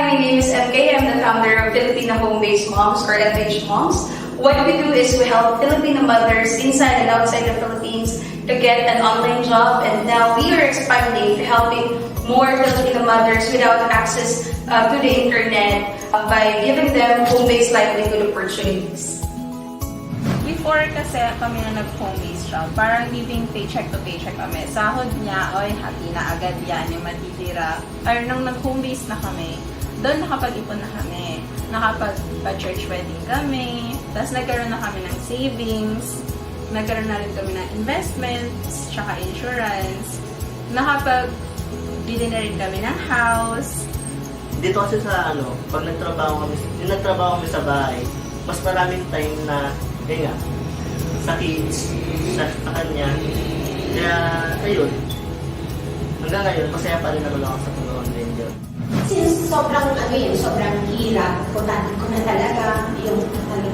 my name is MK. I'm the founder of Filipino Home-Based Moms or FHMoms. What we do is we help Filipino mothers inside and outside the Philippines to get an online job, and now we are expanding to helping more Filipino mothers without access to the internet by giving them home-based livelihood opportunities. Before kasi kami na nag-home-based job, parang living paycheck to paycheck kami. Sahod niya, oy, happy na agad yan, yung matitira. Or nung nag-home-based na kami, doon nakapag-ipon na kami. Nakapag-church wedding kami. Tapos nagkaroon na kami ng savings. Nagkaroon na rin kami ng investments, tsaka insurance. Nakapag-bili na rin kami ng house. Dito kasi sa pag nagtrabaho kami sa bahay, mas maraming time na sa kids, sa kanya. Kaya, ayun. Hanggang ngayon, masaya pa rin ako lang sa pag-online yun. Since sobrang hirap ko na talaga yung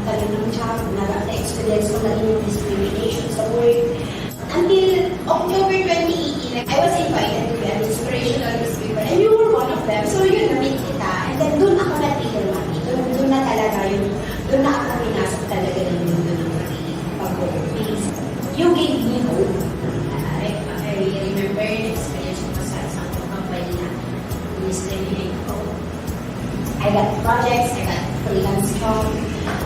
talag ng job, na-experience ko na yung discrimination sa work. Until October 2018, I was invited to be an inspirational speaker and you were one of them. So yun, na-meet kita. And then doon ako na-trigger, mami. Doon na talaga doon na ako pinasok talaga ng mundo ng pag-work-based. You gave me hope. I really remember yung experience ko sa isang company na discriminate ko. I got projects, I got freelance job,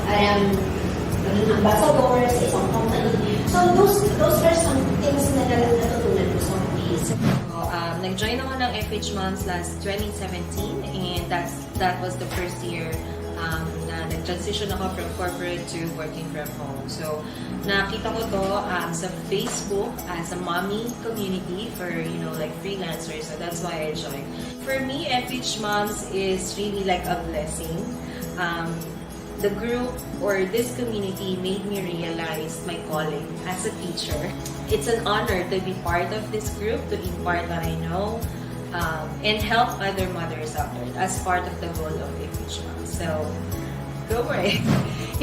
naging ambassador sa isang company. So those were some things na natutunan ko sa office. Nag-join ako ng FHMoms last 2017 and that was the first year na nag-transition ako from corporate to working from home. So, nakita ko to sa Facebook as a mommy community for, like freelancers. So, that's why I joined. For me, FHMoms is really like a blessing. The group or this community made me realize my calling as a teacher. It's an honor to be part of this group, to impart what I know, and help other mothers out there as part of the goal of FHMoms. So, go for it.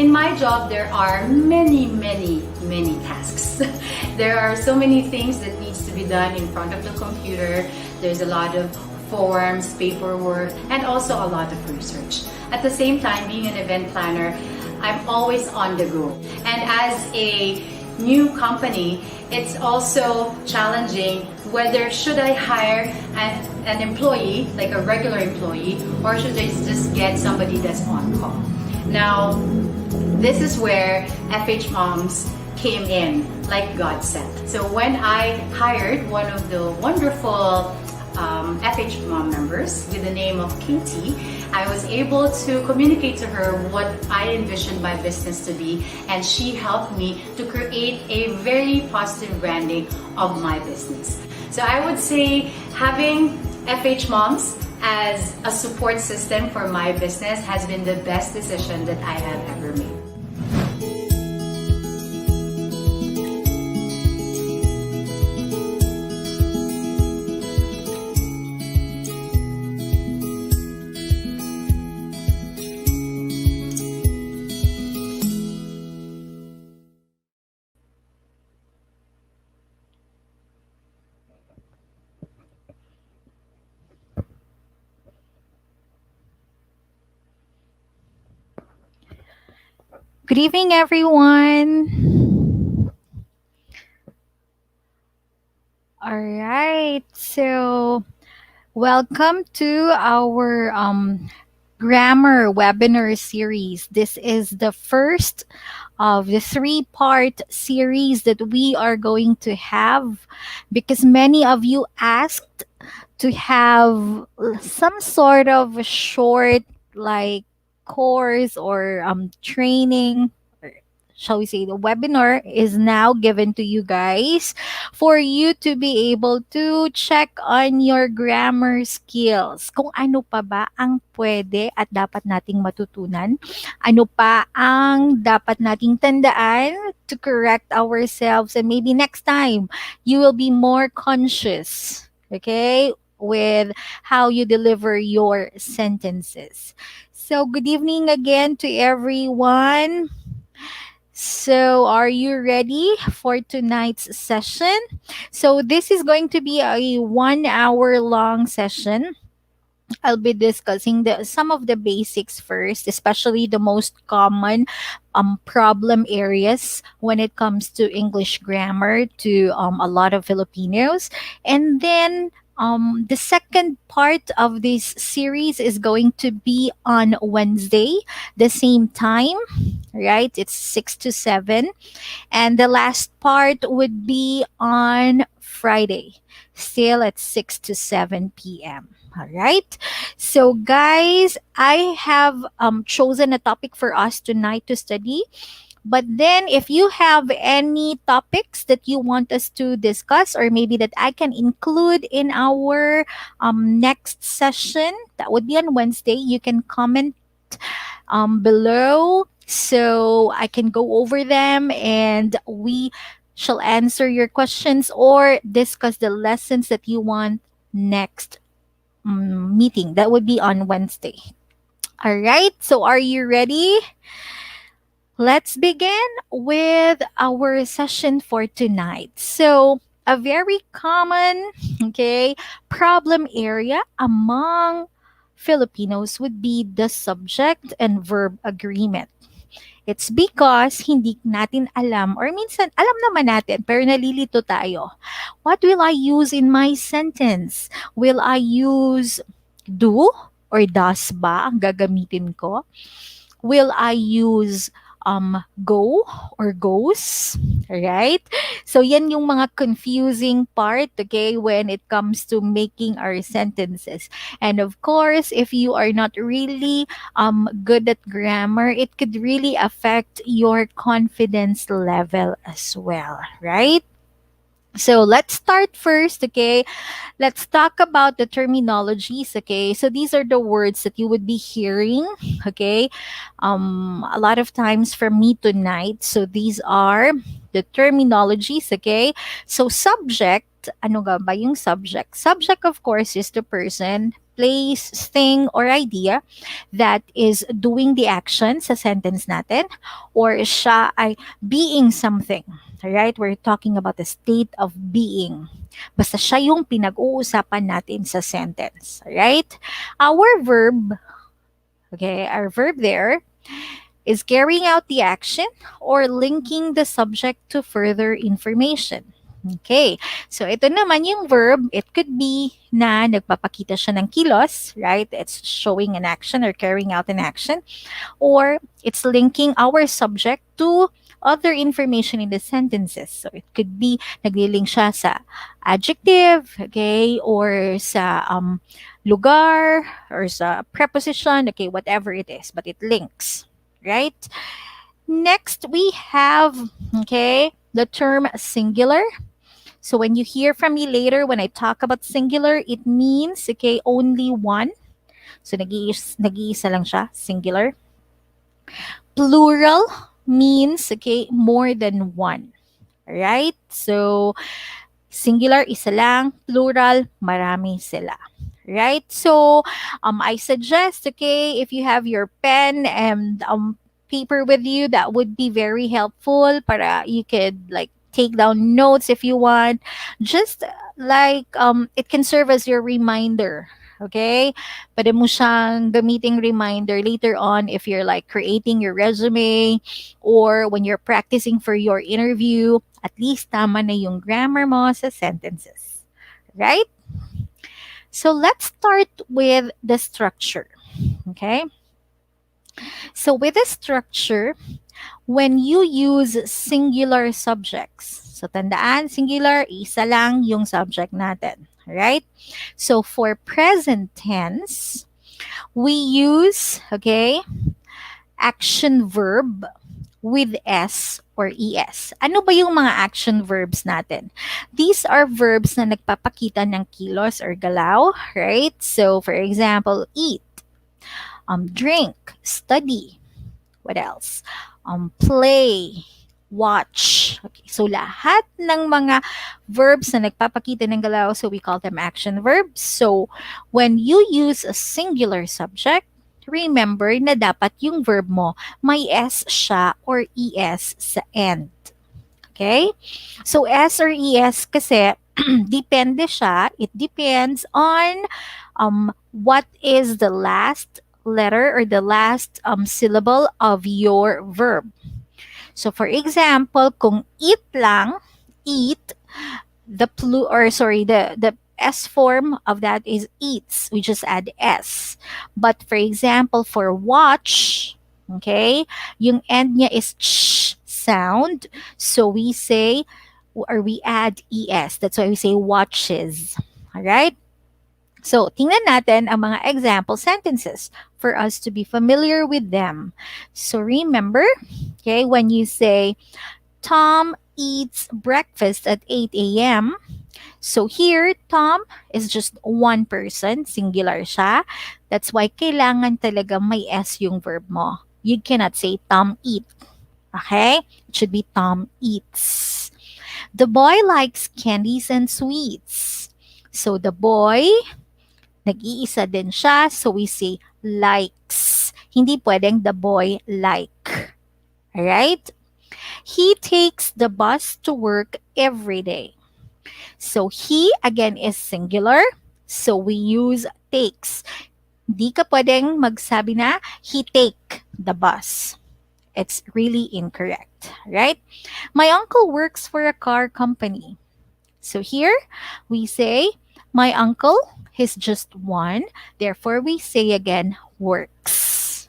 In my job, there are many tasks. There are so many things that needs to be done in front of the computer. There's a lot of forms, paperwork, and also a lot of research. At the same time, being an event planner, I'm always on the go. And as a new company, it's also challenging whether should I hire an employee, like a regular employee, or should I just get somebody that's on call. Now, this is where FHMoms came in, like God said. So when I hired one of the wonderful FHMom members with the name of Katie, I was able to communicate to her what I envisioned my business to be, and she helped me to create a very positive branding of my business. So I would say having FHMoms as a support system for my business has been the best decision that I have ever made. Good evening, everyone. All right, so welcome to our grammar webinar series. This is the first of the 3-part series that we are going to have because many of you asked to have some sort of a short course or training, or shall we say the webinar is now given to you guys for you to be able to check on your grammar skills. Kung ano pa ba ang pwede at dapat nating matutunan, ano pa ang dapat nating tandaan to correct ourselves, and maybe next time you will be more conscious, okay, with how you deliver your sentences. So, good evening again to everyone. So, are you ready for tonight's session? So, this is going to be a 1-hour long session. I'll be discussing some of the basics first, especially the most common problem areas when it comes to English grammar to a lot of Filipinos. And then the second part of this series is going to be on Wednesday, the same time, right? It's 6 to 7. And the last part would be on Friday, still at 6 to 7 p.m. All right. So, guys, I have chosen a topic for us tonight to study. But then, if you have any topics that you want us to discuss, or maybe that I can include in our next session, that would be on Wednesday, you can comment below so I can go over them and we shall answer your questions or discuss the lessons that you want next meeting. That would be on Wednesday. All right. So are you ready? Let's begin with our session for tonight. So, a very common, okay, problem area among Filipinos would be the subject and verb agreement. It's because hindi natin alam or minsan alam naman natin pero nalilito tayo. What will I use in my sentence? Will I use do or does ba ang gagamitin ko? Will I use go or goes, right? So yan yung mga confusing part, okay, when it comes to making our sentences. And of course, if you are not really good at grammar, it could really affect your confidence level as well, right? So let's start first, okay? Let's talk about the terminologies, okay? So these are the words that you would be hearing, okay? A lot of times from me tonight. So these are the terminologies, okay? So subject, ano nga ba yung subject? Subject, of course, is the person, place, thing, or idea that is doing the action sa sentence natin, or siya ay being something. Alright? We're talking about the state of being. Basta siya yung pinag-uusapan natin sa sentence. Alright? Our verb, okay, our verb there is carrying out the action or linking the subject to further information. Okay. So, ito naman yung verb. It could be na nagpapakita siya ng kilos, right? It's showing an action or carrying out an action. Or, it's linking our subject to other information in the sentences. So, it could be naglilink siya sa adjective, okay? Or sa lugar, or sa preposition, okay? Whatever it is. But it links, right? Next, we have, okay, the term singular. So when you hear from me later, when I talk about singular, it means, okay, only one. So nag-iisa lang siya, singular. Plural means, okay, more than one. Alright? So, singular, isa lang. Plural, marami sila. Right? So, I suggest, okay, if you have your pen and paper with you, that would be very helpful para you could like take down notes if you want. Just like it can serve as your reminder. Okay? Pwede mo siyang gamiting reminder later on if you're like creating your resume or when you're practicing for your interview. At least tama na yung grammar mo sa sentences. Right? So let's start with the structure. Okay? So with the structure, when you use singular subjects, so tandaan, singular, isa lang yung subject natin. Right? So for present tense, we use, okay, action verb with S or ES. Ano ba yung mga action verbs natin? These are verbs na nagpapakita ng kilos or galaw, right? So for example, eat, drink, study. What else? Play, watch. Okay, so lahat ng mga verbs na nagpapakita ng galaw, so we call them action verbs. So when you use a singular subject, remember na dapat yung verb mo may S siya or ES sa end. Okay? So S or ES kasi depende siya. It depends on what is the last letter or the last syllable of your verb. So for example, kung eat lang, eat, the S form of that is eats. We just add S. But for example, for watch, okay, yung end niya is ch sound. So we say, or we add ES. That's why we say watches. Alright? So, tingnan natin ang mga example sentences for us to be familiar with them. So, remember, okay, when you say, Tom eats breakfast at 8 a.m., so here, Tom is just one person, singular siya. That's why kailangan talaga may S yung verb mo. You cannot say Tom eat. Okay? It should be Tom eats. The boy likes candies and sweets. So the boy, nag-iisa din siya. So we say likes. Hindi pwedeng the boy like. Alright? He takes the bus to work every day. So he, again, is singular. So we use takes. Hindi ka pwedeng magsabi na he take the bus. It's really incorrect, right? My uncle works for a car company. So here we say, my uncle is just one. Therefore, we say again, works.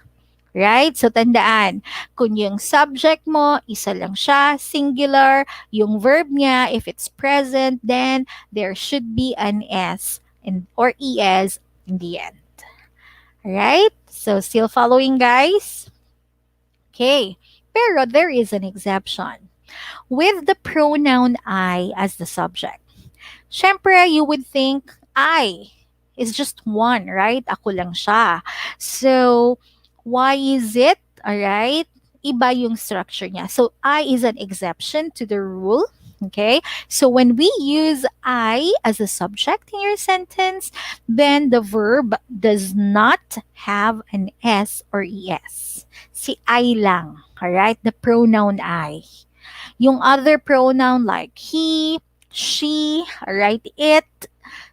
Right? So, tandaan, kung yung subject mo, isa lang siya, singular, yung verb niya, if it's present, then there should be an S or ES in the end. Alright? So, still following, guys? Okay. Pero there is an exception. With the pronoun I as the subject. Syempre, you would think I is just one, right? Ako lang siya. So, why is it? Alright? Iba yung structure niya. So, I is an exception to the rule. Okay? So, when we use I as a subject in your sentence, then the verb does not have an S or ES. Si I lang. Alright? The pronoun I. Yung other pronoun like he, she, alright, it,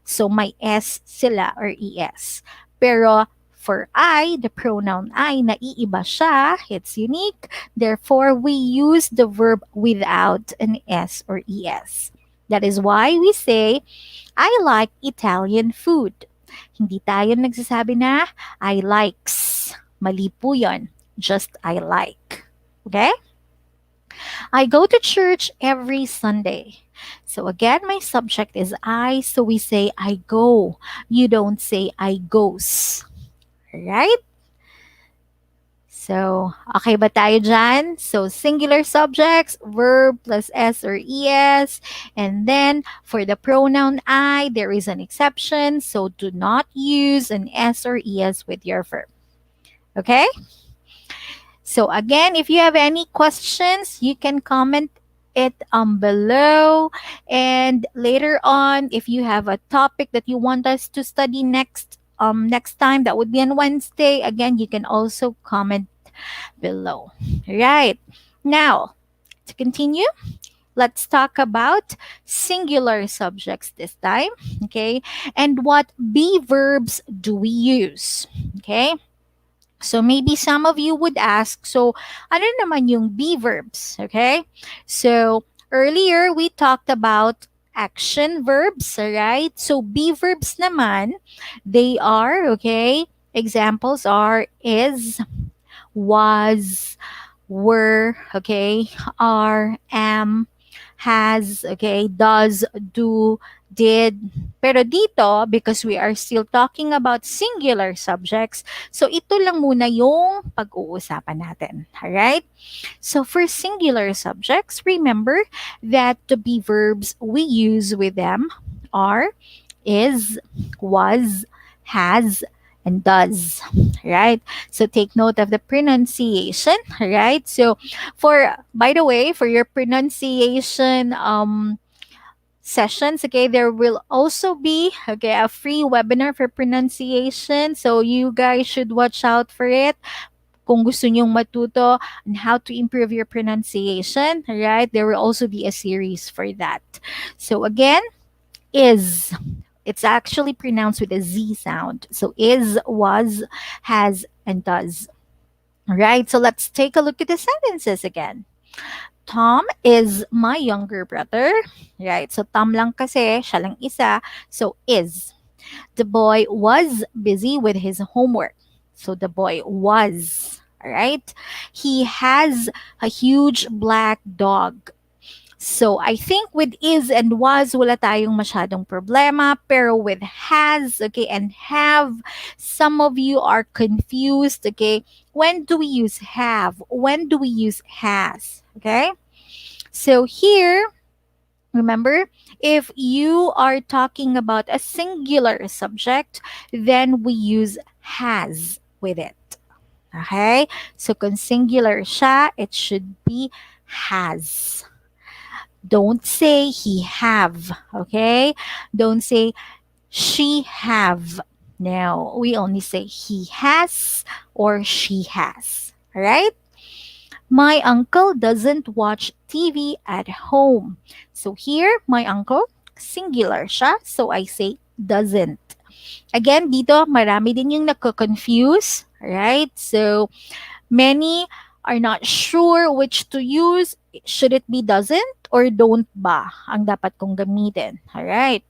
so may S sila or ES. Pero for I, the pronoun I, naiiba siya, it's unique. Therefore, we use the verb without an S or ES. That is why we say, I like Italian food. Hindi tayo nagsasabi na, I likes. Mali po yun. Just I like. Okay? I go to church every Sunday. So again, my subject is I, so we say I go. You don't say I goes. Alright? So, okay ba tayo dyan? So, singular subjects, verb plus S or ES. And then, for the pronoun I, there is an exception. So, do not use an S or ES with your verb. Okay? So, again, if you have any questions, you can comment it below. And later on, if you have a topic that you want us to study next time, that would be on Wednesday. Again, you can also comment below. Right. Now, to continue, let's talk about singular subjects this time. Okay. And what be verbs do we use? Okay. So maybe some of you would ask, so ano naman yung be verbs? Okay. So earlier we talked about action verbs, right? So be verbs naman, they are, okay, examples are is, was, were, okay, are, am, has, okay, does, do, did. Pero dito, because we are still talking about singular subjects, so ito lang muna yung pag-uusapan natin. Alright? So for singular subjects, remember that the be verbs we use with them are is, was, has, and does. Right? So take note of the pronunciation. Right? So by the way, for your pronunciation sessions, okay, there will also be, okay, a free webinar for pronunciation. So you guys should watch out for it. Kung gusto nyong matuto on how to improve your pronunciation, right? There will also be a series for that. So again, is. It's actually pronounced with a Z sound. So is, was, has, and does. All right, so let's take a look at the sentences again. Tom is my younger brother. Right, so Tom lang kasi, siya lang isa. So is. The boy was busy with his homework. So the boy was. All right. He has a huge black dog. So I think with is and was, wala tayong masyadong problema. Pero with has, okay, and have, some of you are confused, okay? When do we use have? When do we use has? Okay? So here, remember, if you are talking about a singular subject, then we use has with it. Okay? So kung singular siya, it should be has. Don't say he have. Okay? Don't say she have. No, we only say he has or she has. All right? My uncle doesn't watch TV at home. So here, my uncle, singular siya. So I say doesn't. Again, dito, marami din yung nako-confuse. Right? So, many are not sure which to use. Should it be doesn't or don't ba ang dapat kong gamitin? Alright.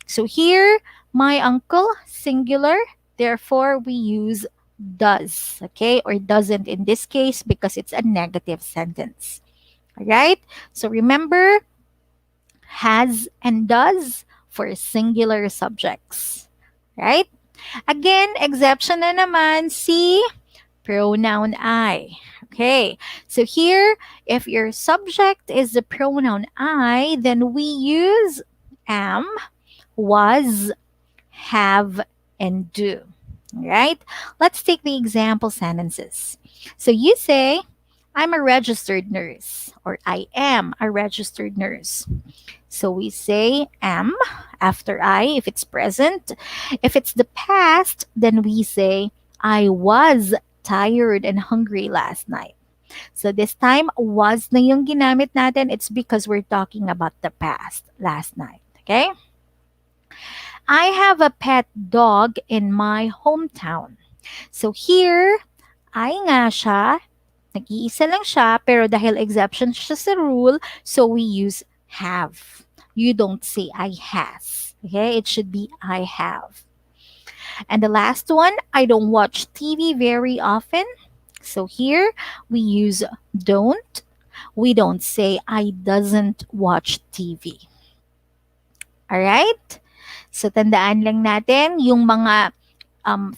So here, my uncle, singular. Therefore, we use does. Okay? Or doesn't in this case because it's a negative sentence. Alright? So remember, has and does for singular subjects. Right? Again, exception na naman si pronoun I. Okay, so here, if your subject is the pronoun I, then we use am, was, have, and do. Right? Let's take the example sentences. So you say, I'm a registered nurse, or I am a registered nurse. So we say am after I if it's present. If it's the past, then we say I was tired and hungry last night. So this time, was na yung ginamit natin. It's because we're talking about the past, last night. Okay? I have a pet dog in my hometown. So here, I nga siya, nag-iisa lang siya, pero dahil exception siya sa rule, so we use have. You don't say I has. Okay? It should be I have. And the last one, I don't watch TV very often. So here, we use don't. We don't say I doesn't watch TV. Alright? So tandaan lang natin yung mga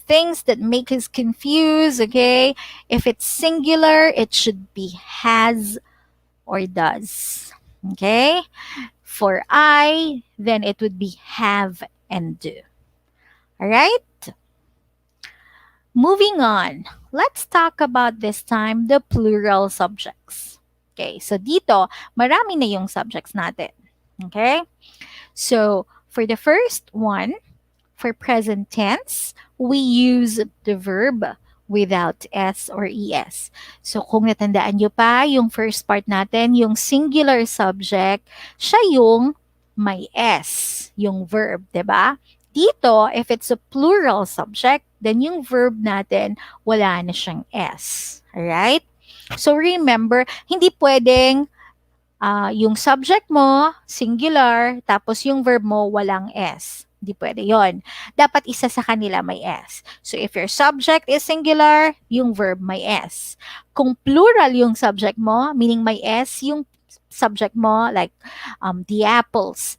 things that make us confused, okay? If it's singular, it should be has or does. Okay? For I, then it would be have and do. Alright? Moving on, let's talk about this time the plural subjects. Okay, so dito, marami na yung subjects natin. Okay? So, for the first one, for present tense, we use the verb without S or ES. So, kung natandaan nyo pa, yung first part natin, yung singular subject, siya yung may S, yung verb, 'di ba? Dito, if it's a plural subject, then yung verb natin, wala na siyang S. Alright? So remember, hindi pwedeng yung subject mo, singular, tapos yung verb mo, walang S. Hindi pwede yon. Dapat isa sa kanila may S. So if your subject is singular, yung verb may S. Kung plural yung subject mo, meaning may S yung subject mo, like the apples,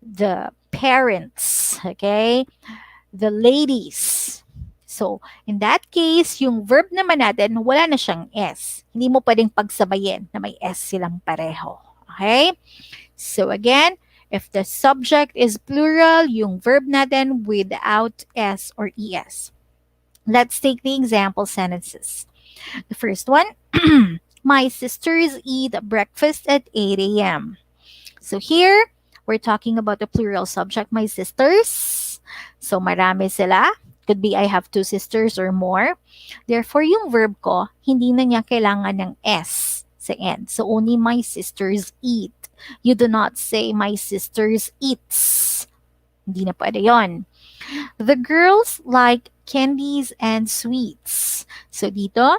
the parents, okay? The ladies. So, in that case, yung verb naman natin, wala na siyang S. Hindi mo pwedeng pagsabayin na may S silang pareho. Okay? So, again, if the subject is plural, yung verb natin without S or ES. Let's take the example sentences. The first one, my sisters eat breakfast at 8 a.m. So, here, we're talking about the plural subject, my sisters. So, marami sila. Could be I have two sisters or more. Therefore, yung verb ko, hindi na niya kailangan ng S sa end. So, only my sisters eat. You do not say my sisters eats. Hindi na pwede yon. The girls like candies and sweets. So dito,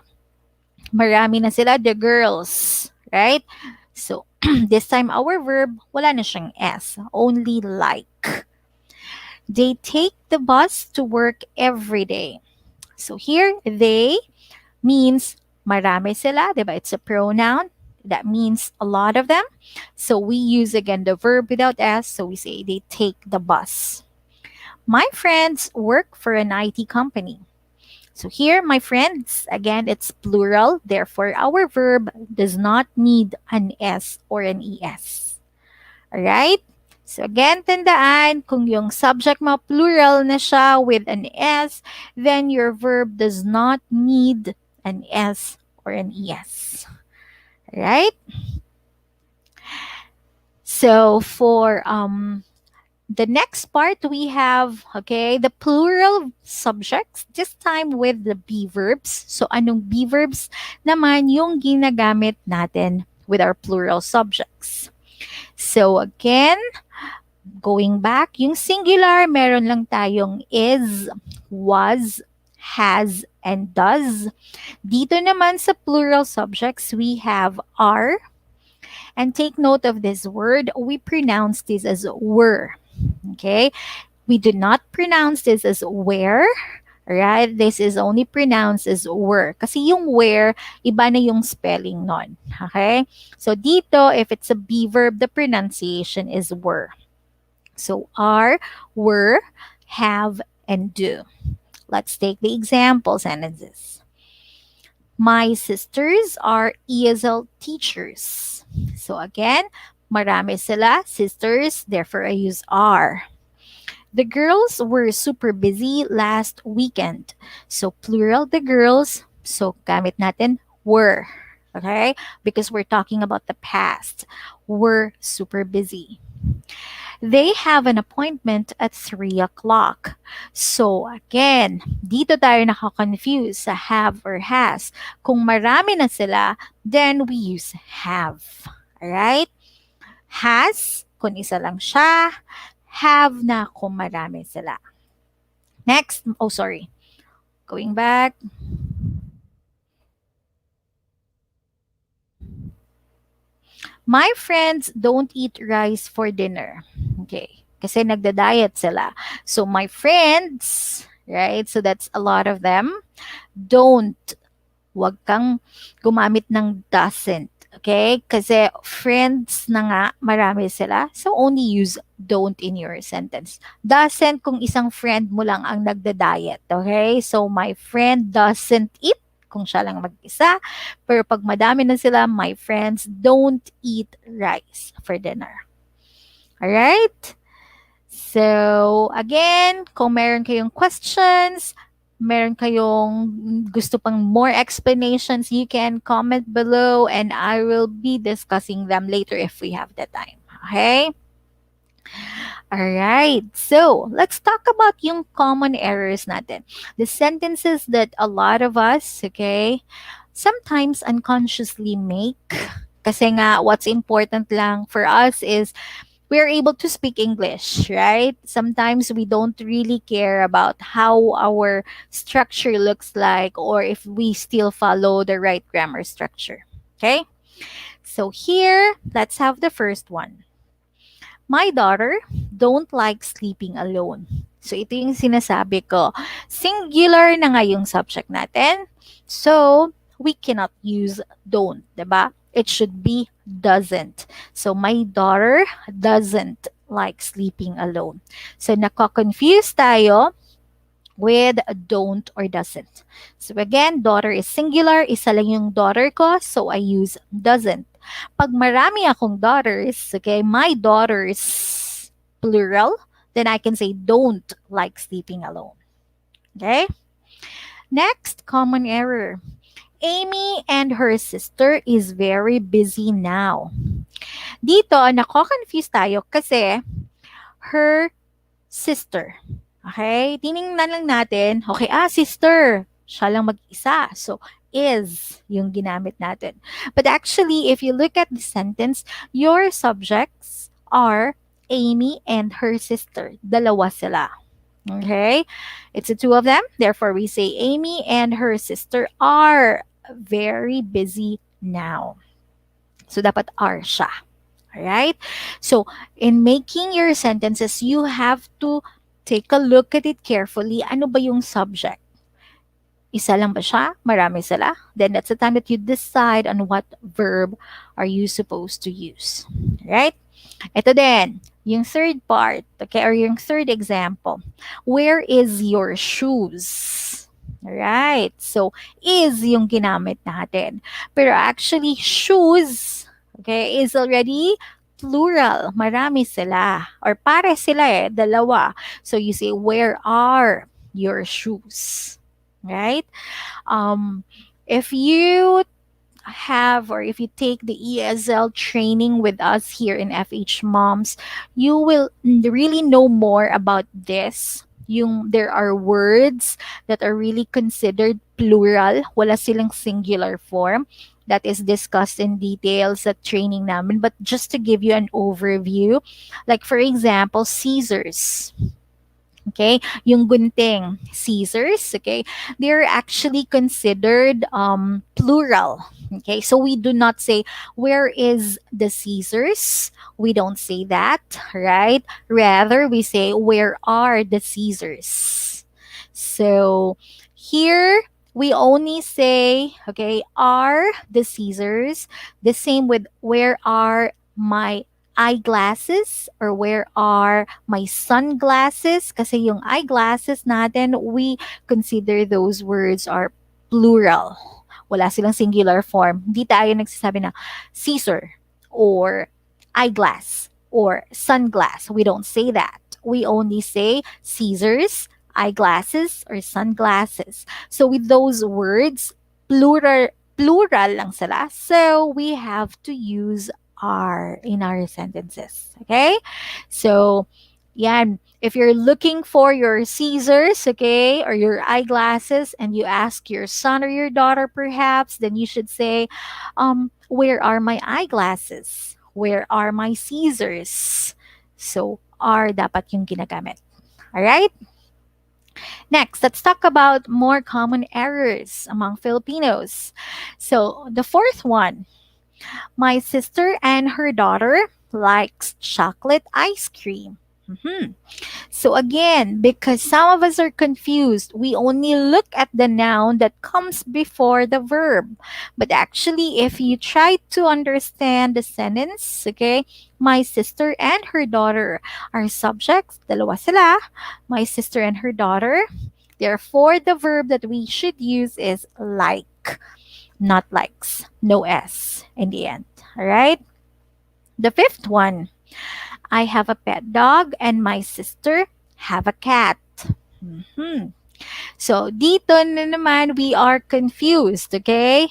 marami na sila, the girls. Right? So, this time our verb, wala na siyang S. Only like. They take the bus to work every day. So here, they means marami sila, diba? It's a pronoun. That means a lot of them. So we use again the verb without S. So we say they take the bus. My friends work for an IT company. So here, my friends, again, it's plural. Therefore, our verb does not need an S or an ES. Alright? So again, tandaan, kung yung subject mo plural na siya with an S, then your verb does not need an S or an ES. Alright? So for the next part, we have, okay, the plural subjects, this time with the be verbs. So anong be verbs naman yung ginagamit natin with our plural subjects? So again, going back, yung singular, meron lang tayong is, was, has, and does. Dito naman sa plural subjects, we have are. And take note of this word, we pronounce this as were. Okay? We do not pronounce this as where. Right? This is only pronounced as were. Kasi yung where, iba na yung spelling nun. Okay? So dito, if it's a be verb, the pronunciation is were. So are, were, have, and do. Let's take the example sentences. My sisters are ESL teachers. So again, marami sila, sisters, therefore I use are. The girls were super busy last weekend. So plural, the girls. So gamit natin were. Okay? Because we're talking about the past. Were super busy. They have an appointment at 3 o'clock. So again, dito tayo nakakonfuse sa have or has. Kung marami na sila, then we use have. Alright? Has, kung isa lang siya. Have na kung marami sila. Next, going back. My friends don't eat rice for dinner. Okay. Kasi nagda-diet sila. So my friends, right? So that's a lot of them. Don't. Huwag kang gumamit ng doesn't. Okay? Kasi friends na nga, marami sila. So only use don't in your sentence. Doesn't kung isang friend mo lang ang nagda-diet. Okay? So my friend doesn't eat kung siya lang mag-isa. Pero pag madami na sila, my friends don't eat rice for dinner. Alright? So, again, kung meron kayong questions, meron kayong gusto pang more explanations, you can comment below and I will be discussing them later if we have the time. Okay? Alright, so let's talk about yung common errors natin. The sentences that a lot of us, okay, sometimes unconsciously make. Kasi nga, what's important lang for us is we're able to speak English, right? Sometimes we don't really care about how our structure looks like or if we still follow the right grammar structure. Okay? So here, let's have the first one. My daughter don't like sleeping alone. So ito yung sinasabi ko. Singular na nga yung subject natin. So we cannot use don't, diba? It should be doesn't. So my daughter doesn't like sleeping alone. So nako-confuse tayo with don't or doesn't. So again, daughter is singular, isa lang yung daughter ko, so I use doesn't. Pag marami akong daughters, okay, my daughters, plural, then I can say don't like sleeping alone. Okay? Next, common error. Amy and her sister is very busy now. Dito, nako-confuse tayo kasi her sister. Okay? Tiningnan lang natin, okay, sister. Siya lang mag-isa. So, is yung ginamit natin. But actually, if you look at the sentence, your subjects are Amy and her sister. Dalawa sila. Okay? It's the two of them. Therefore, we say Amy and her sister are very busy now. So, dapat are siya. Alright? So, in making your sentences, you have to take a look at it carefully. Ano ba yung subject? Isa lang ba siya? Marami sila? Then that's the time that you decide on what verb are you supposed to use. Right? Ito din, yung third part, okay, or yung third example. Where is your shoes? Right. So, is yung ginamit natin. Pero actually, shoes, okay, is already plural. Marami sila. Or pare sila dalawa. So, you say, where are your shoes? Right? If you have or if you take the ESL training with us here in FH Moms, you will really know more about this. There are words that are really considered plural, wala silang singular form. That is discussed in details sa training namin. But just to give you an overview, like for example, scissors. Okay, yung gunting, scissors, okay, they're actually considered plural. Okay, so we do not say, where is the scissors? We don't say that, right? Rather, we say, where are the scissors? So here, we only say, okay, are the scissors. The same with where are my eyeglasses or where are my sunglasses? Kasi yung eyeglasses natin, we consider those words are plural. Wala silang singular form. Hindi tayo nagsasabi na scissor or eyeglass or sunglass. We don't say that. We only say scissors, eyeglasses, or sunglasses. So with those words, plural lang sila. So we have to use are in our sentences. Okay? So, yan. If you're looking for your scissors, okay, or your eyeglasses, and you ask your son or your daughter perhaps, then you should say, where are my eyeglasses? Where are my scissors? So, are dapat yung ginagamit. Alright? Next, let's talk about more common errors among Filipinos. So, the fourth one, my sister and her daughter likes chocolate ice cream. So again, because some of us are confused, we only look at the noun that comes before the verb. But actually, if you try to understand the sentence, okay, my sister and her daughter are subjects, dalawa sila, my sister and her daughter. Therefore, the verb that we should use is like, not likes, no S in the end. All right? The fifth one, I have a pet dog and my sister have a cat. So, dito na naman, we are confused, okay?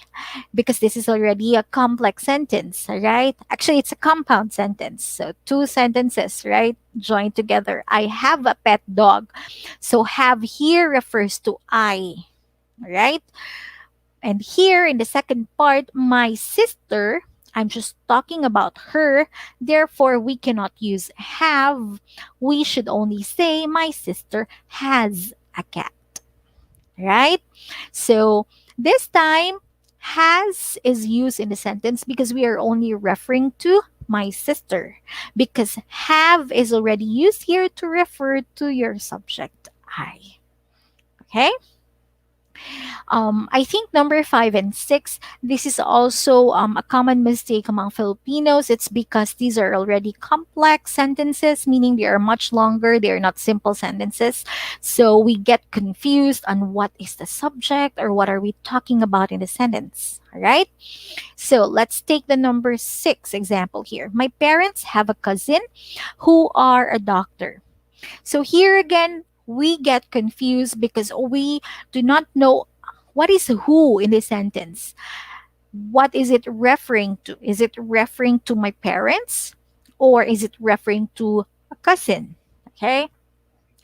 Because this is already a complex sentence, right? Actually, it's a compound sentence. So, two sentences, right? Joined together. I have a pet dog. So, have here refers to I, right? And here in the second part, my sister, I'm just talking about her. Therefore, we cannot use have. We should only say my sister has a cat. Right? So, this time, has is used in the sentence because we are only referring to my sister. Because have is already used here to refer to your subject, I. Okay? I think number 5 and 6, this is also a common mistake among Filipinos. It's because these are already complex sentences, meaning they are much longer. They are not simple sentences. So we get confused on what is the subject or what are we talking about in the sentence. All right? So let's take the number 6 example here. My parents have a cousin who are a doctor. So here again, we get confused because we do not know what is who in this sentence. What is it referring to? Is it referring to my parents or is it referring to a cousin? Okay.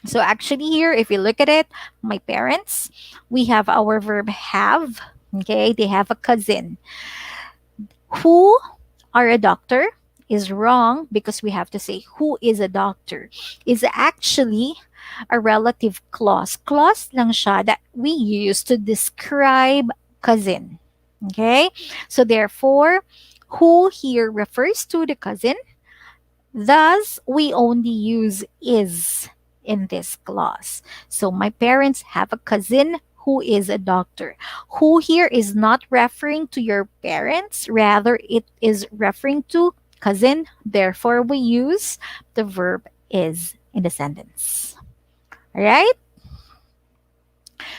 So actually here, if you look at it, my parents, we have our verb have. Okay. They have a cousin who are a doctor is wrong because we have to say who is a doctor. Is actually a relative clause. Clause lang siya that we use to describe cousin. Okay? So therefore, who here refers to the cousin. Thus, we only use is in this clause. So my parents have a cousin who is a doctor. Who here is not referring to your parents, rather it is referring to cousin. Therefore, we use the verb is in the sentence. All right?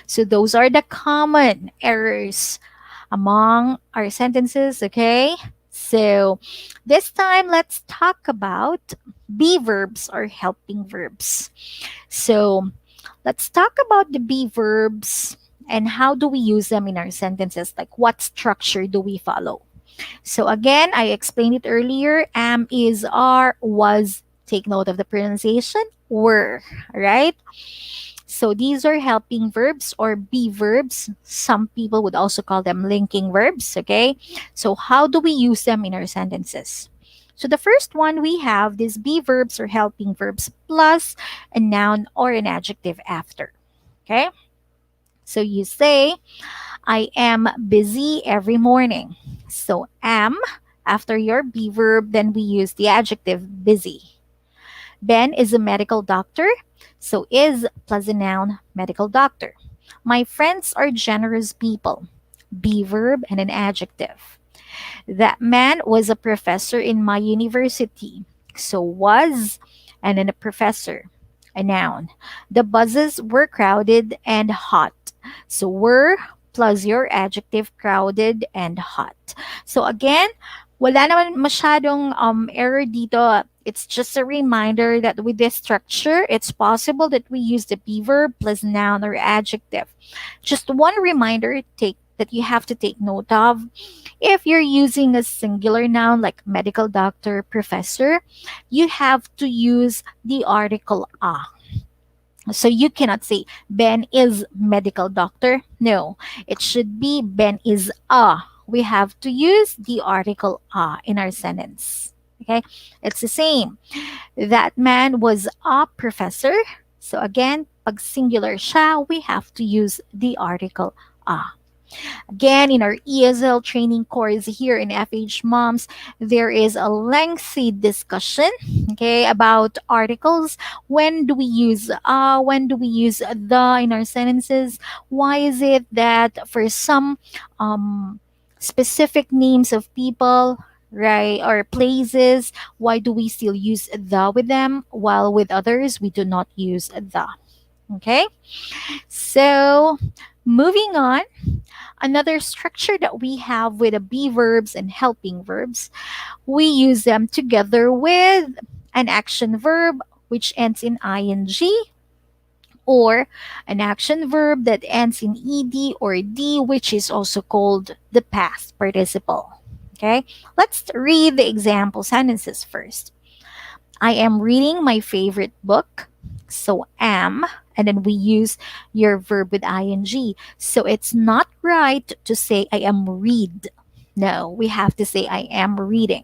So those are the common errors among our sentences, okay? So this time, let's talk about be verbs or helping verbs. So let's talk about the be verbs and how do we use them in our sentences? Like what structure do we follow? So again, I explained it earlier. Am, is, are, was. Take note of the pronunciation. Were, right? So these are helping verbs or be verbs. Some people would also call them linking verbs, okay? So how do we use them in our sentences? So the first one, we have these be verbs or helping verbs plus a noun or an adjective after, okay? So you say, I am busy every morning. So am, after your be verb, then we use the adjective busy. Ben is a medical doctor. So is plus a noun, medical doctor. My friends are generous people. Be verb and an adjective. That man was a professor in my university. So was and then a professor, a noun. The buses were crowded and hot. So were plus your adjective crowded and hot. So again, wala naman masyadong error dito. It's just a reminder that with this structure, it's possible that we use the be verb plus noun or adjective. Just one reminder that you have to take note of. If you're using a singular noun like medical doctor, professor, you have to use the article a. So you cannot say Ben is medical doctor. No, it should be Ben is a. We have to use the article a in our sentence. Okay, it's the same. That man was a professor. So again, pag singular siya, we have to use the article a. Again, in our ESL training course here in FHMoms, there is a lengthy discussion, okay, about articles. When do we use when do we use the in our sentences? Why is it that for some specific names of people, right, or places, why do we still use the with them while with others we do not use the? Okay, so moving on. Another structure that we have with the be verbs and helping verbs, we use them together with an action verb which ends in ing or an action verb that ends in ed or d, which is also called the past participle. Okay, let's read the example sentences first. I am reading my favorite book. So am, and then we use your verb with ing. So it's not right to say I am read. No, we have to say I am reading.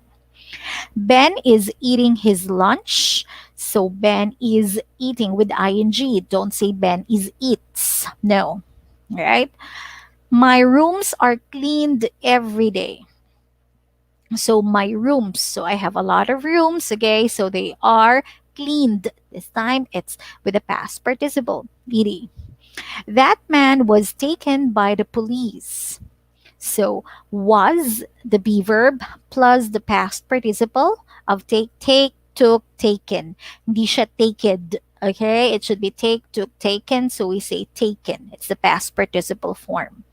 Ben is eating his lunch. So Ben is eating with ing. Don't say Ben is eats. No. All right? My rooms are cleaned every day. So my rooms. So I have a lot of rooms, okay? So they are cleaned. This time it's with the past participle, ed. That man was taken by the police. So was the be verb plus the past participle of take, took, taken. Hindi siya taked. Okay? It should be take, took, taken. So we say taken. It's the past participle form.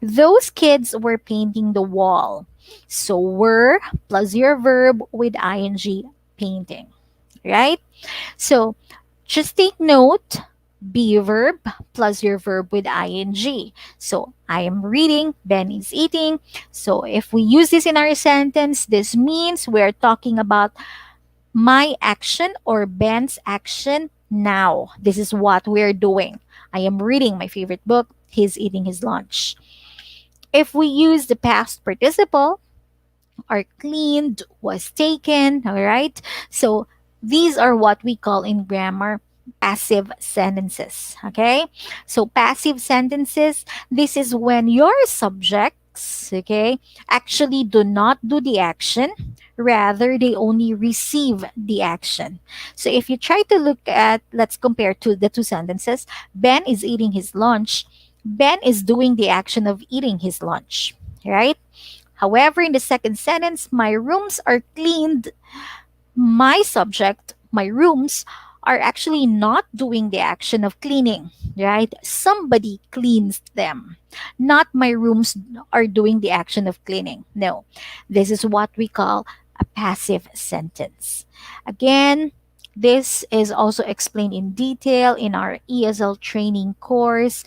Those kids were painting the wall. So were plus your verb with ing, painting. Right? So just take note, be verb plus your verb with ing. So I am reading, Ben is eating. So if we use this in our sentence, this means we're talking about my action or Ben's action now. This is what we're doing. I am reading my favorite book. He's eating his lunch. If we use the past participle, are cleaned, was taken, all right? So these are what we call in grammar passive sentences, okay? So passive sentences, this is when your subjects, okay, actually do not do the action, rather they only receive the action. So if you try to look at, let's compare to the two sentences. Ben is eating his lunch. Ben is doing the action of eating his lunch, right? However, in the second sentence, my rooms are cleaned. My subject, my rooms, are actually not doing the action of cleaning, right? Somebody cleans them. Not my rooms are doing the action of cleaning. No, this is what we call a passive sentence. Again, this is also explained in detail in our ESL training course.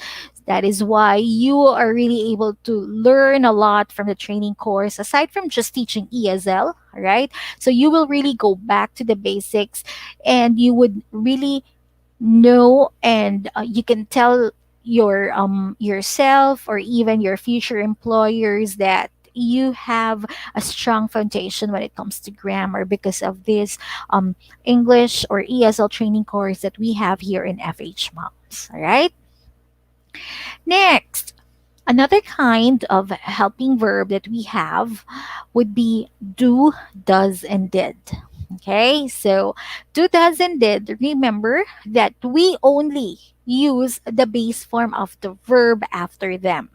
That is why you are really able to learn a lot from the training course, aside from just teaching ESL, right? So you will really go back to the basics, and you would really know, and you can tell your yourself or even your future employers that you have a strong foundation when it comes to grammar because of this English or ESL training course that we have here in FHMoms. All right. Next, another kind of helping verb that we have would be do, does, and did. Okay, so do, does, and did. Remember that we only use the base form of the verb after them.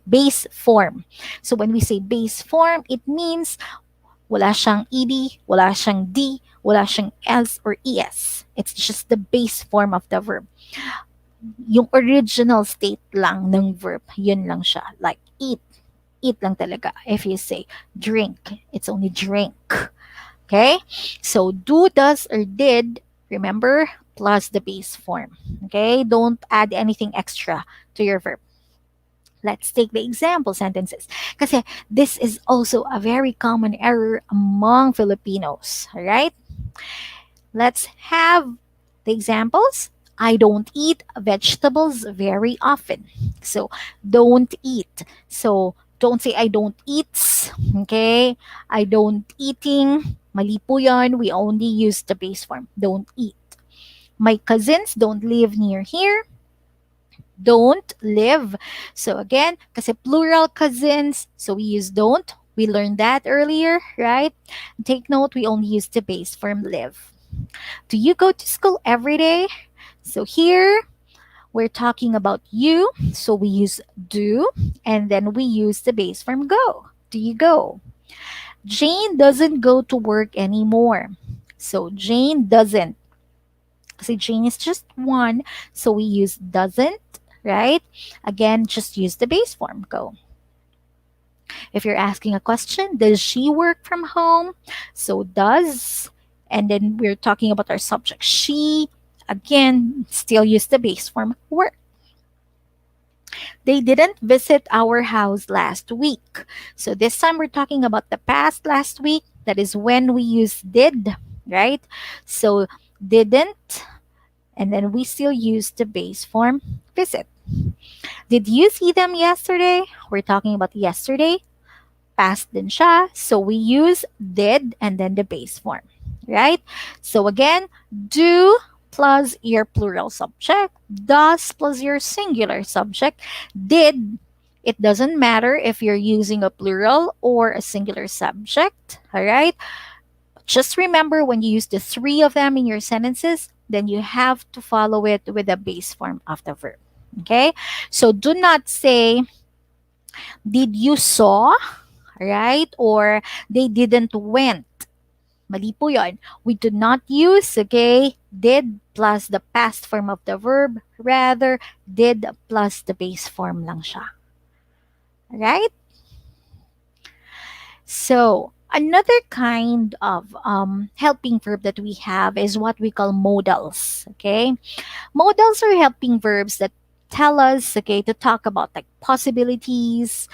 Base form. So when we say base form, it means wala siyang ed, wala siyang d, wala siyang s or es. It's just the base form of the verb. Yung original state lang ng verb, yun lang siya. Like eat, eat lang talaga. If you say drink, it's only drink. Okay? So do, does, or did, remember, plus the base form. Okay? Don't add anything extra to your verb. Let's take the example sentences. Kasi this is also a very common error among Filipinos. Alright? Let's have the examples. I don't eat vegetables very often. So, don't eat. So, don't say I don't eat. Okay? I don't eating. Mali po yun. We only use the base form. Don't eat. My cousins don't live near here. Don't live. So again, kasi plural cousins, so we use don't. We learned that earlier, right? Take note, we only use the base form live. Do you go to school every day? So here, we're talking about you, so we use do, and then we use the base form go. Do you go? Jane doesn't go to work anymore. So Jane doesn't. Kasi Jane is just one, so we use doesn't, right? Again, just use the base form, go. If you're asking a question, does she work from home? So does, and then we're talking about our subject, she, again, still use the base form, work. They didn't visit our house last week. So this time we're talking about the past last week. That is when we use did, right? So didn't, and then we still use the base form visit. Did you see them yesterday? We're talking about yesterday. Past din siya. So we use did and then the base form, right? So again, do plus your plural subject, does plus your singular subject, did. It doesn't matter if you're using a plural or a singular subject, all right? Just remember when you use the three of them in your sentences, then you have to follow it with the base form of the verb. Okay? So do not say, did you saw, right? Or they didn't went. Mali po yun. We do not use, okay, did plus the past form of the verb. Rather, did plus the base form lang siya. Right? So, another kind of helping verb that we have is what we call modals. Okay, modals are helping verbs that tell us, okay, to talk about like possibilities,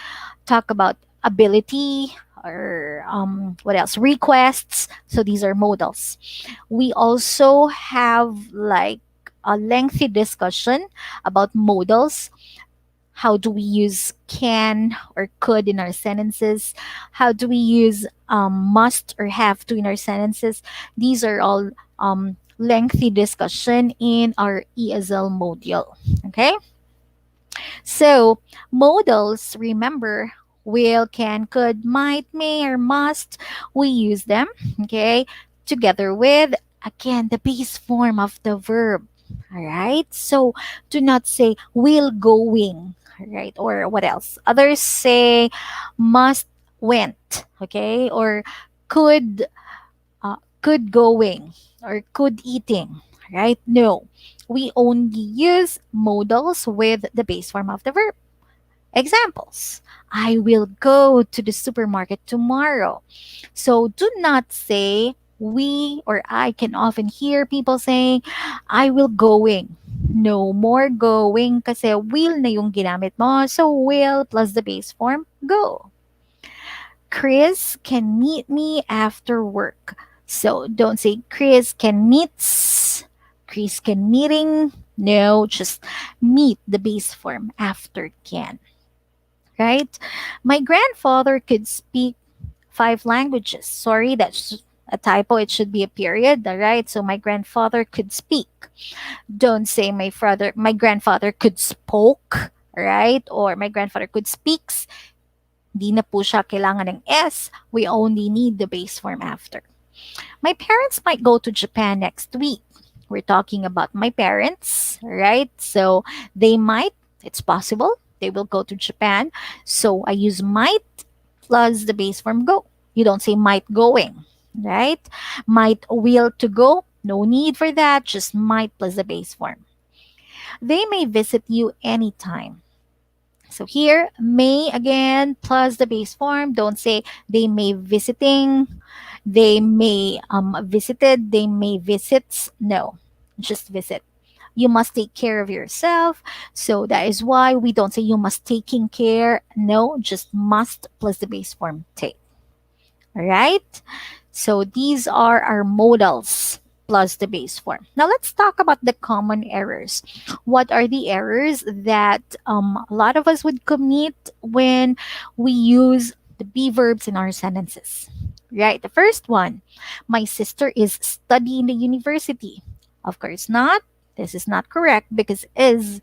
talk about ability, or what else? Requests. So these are modals. We also have like a lengthy discussion about modals. How do we use can or could in our sentences? How do we use must or have to in our sentences? These are all lengthy discussion in our ESL module. Okay? So, modals, remember, will, can, could, might, may, or must, we use them, okay, together with, again, the base form of the verb. All right? So, do not say will going, all right? Or what else? Others say must went, okay? Or could could going or could eating, right? No, we only use modals with the base form of the verb. Examples: I will go to the supermarket tomorrow. So do not say we or I can often hear people saying, I will going. No more going kasi will na yung ginamit mo. So will plus the base form, go. Chris can meet me after work. So don't say Chris can meets, Chris can meeting. No, just meet the base form after can. Right? My grandfather could speak 5 languages. Sorry, that's a typo. It should be a period. All right. So my grandfather could speak. Don't say my grandfather could spoke. Right? Or my grandfather could speaks. Di na po siya kailangan ng S. We only need the base form after. My parents might go to Japan next week. We're talking about my parents, right? So they might, it's possible, they will go to Japan. So I use might plus the base form go. You don't say might going, right? Might will to go. No need for that. Just might plus the base form. They may visit you anytime. So here, may again plus the base form. Don't say they may visiting, they may visited, they may visits. No, just visit. You must take care of yourself. So that is why we don't say you must taking care. No, just must plus the base form take. All right. So these are our modals plus the base form. Now let's talk about the common errors. What are the errors that a lot of us would commit when we use the be verbs in our sentences? Right. The first one, my sister is studying the university. Of course not. This is not correct because is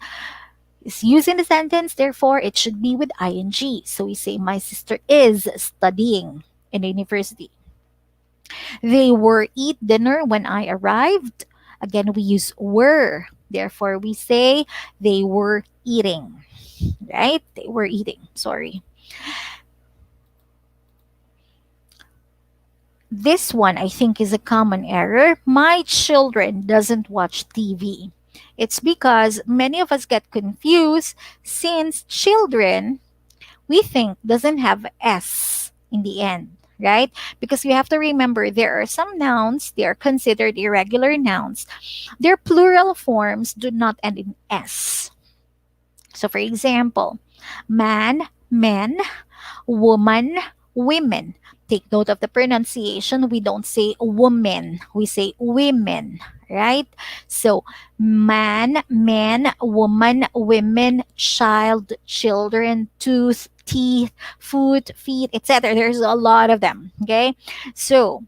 used in the sentence. Therefore, it should be with ing. So we say my sister is studying in the university. They were eat dinner when I arrived. Again, we use were. Therefore, we say they were eating. Right? They were eating. Sorry. This one I think is a common error. My children doesn't watch TV. It's because many of us get confused since children we think doesn't have s in the end, right? Because we have to remember there are some nouns, they are considered irregular nouns. Their plural forms do not end in s. So for example, man, men, woman, women. Take note of the pronunciation. We don't say woman, we say women, right? So man, men, woman, women, child, children, tooth, teeth, foot, feet, etc. There's a lot of them, okay? So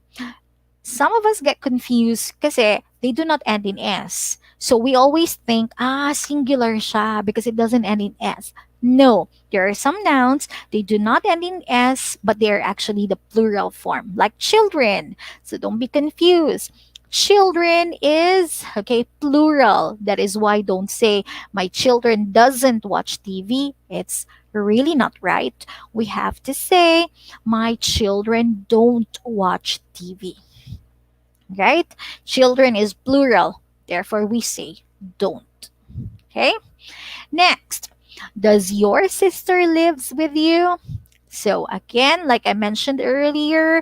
some of us get confused kasi they do not end in S. So we always think, singular siya because it doesn't end in S. No, there are some nouns, they do not end in S, but they are actually the plural form, like children. So don't be confused. Children is, okay, plural. That is why don't say, my children doesn't watch TV. It's really not right. We have to say, my children don't watch TV. Right? Children is plural. Therefore, we say don't. Okay? Next, does your sister lives with you? So again, like I mentioned earlier,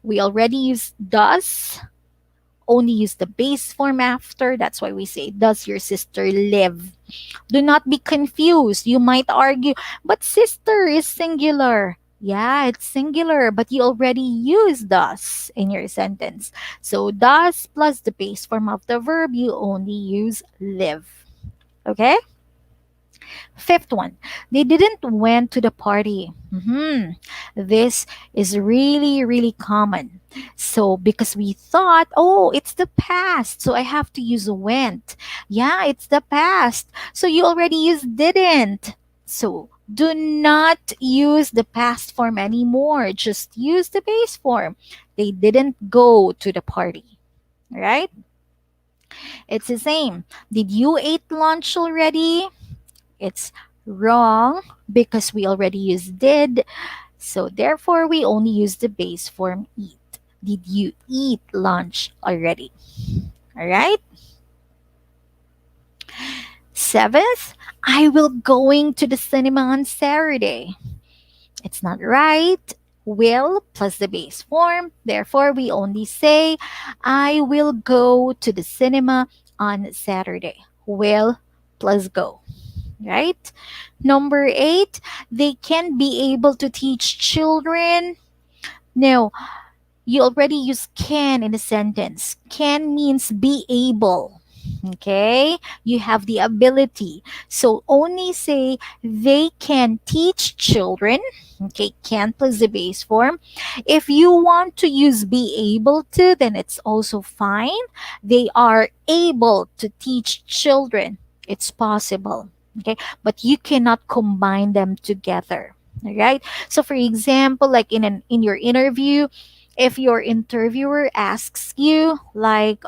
we already use does. Only use the base form after. That's why we say, does your sister live? Do not be confused. You might argue, but sister is singular. Yeah, it's singular, but you already use does in your sentence. So does plus the base form of the verb, you only use live. Okay? fifth one, they didn't went to the party. This is really, really common. So because we thought, oh, it's the past, so I have to use went. Yeah, it's the past. So you already used didn't. So do not use the past form anymore. Just use the base form. They didn't go to the party. Right? It's the same. Did you eat lunch already? It's wrong because we already used did. So therefore, we only use the base form eat. Did you eat lunch already? All right. Seventh, I will going to the cinema on Saturday. It's not right. Will plus the base form. Therefore, we only say, I will go to the cinema on Saturday. Will plus go. Right? Number 8, they can be able to teach children. No, you already use can in a sentence. Can means be able. Okay? You have the ability. So only say they can teach children. Okay, can plus the base form. If you want to use be able to, then it's also fine. They are able to teach children. It's possible. Okay, but you cannot combine them together. All right. So for example, like in your interview, if your interviewer asks you like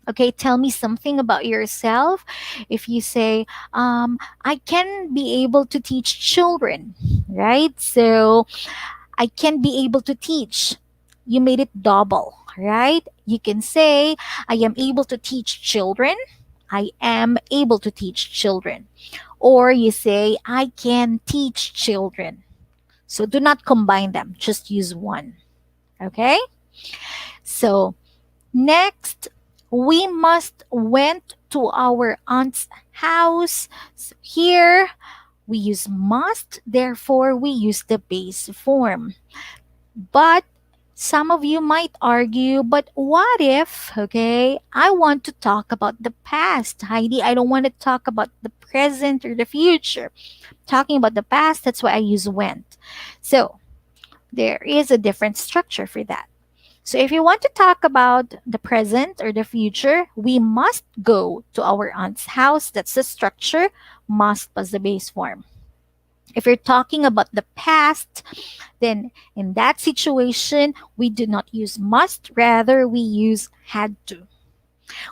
okay, tell me something about yourself. If you say, I can be able to teach children, right? So I can be able to teach. You made it double, right? You can say, I am able to teach children. I am able to teach children. Or you say, I can teach children. So do not combine them, just use one. Okay? So next, we must went to our aunt's house. So here we use must, therefore we use the base form. But some of you might argue, but what if, okay, I want to talk about the past, Heidi. I don't want to talk about the present or the future. Talking about the past, that's why I use went. So there is a different structure for that. So if you want to talk about the present or the future, we must go to our aunt's house. That's the structure, must plus the base form. If you're talking about the past, then in that situation, we do not use must, rather we use had to.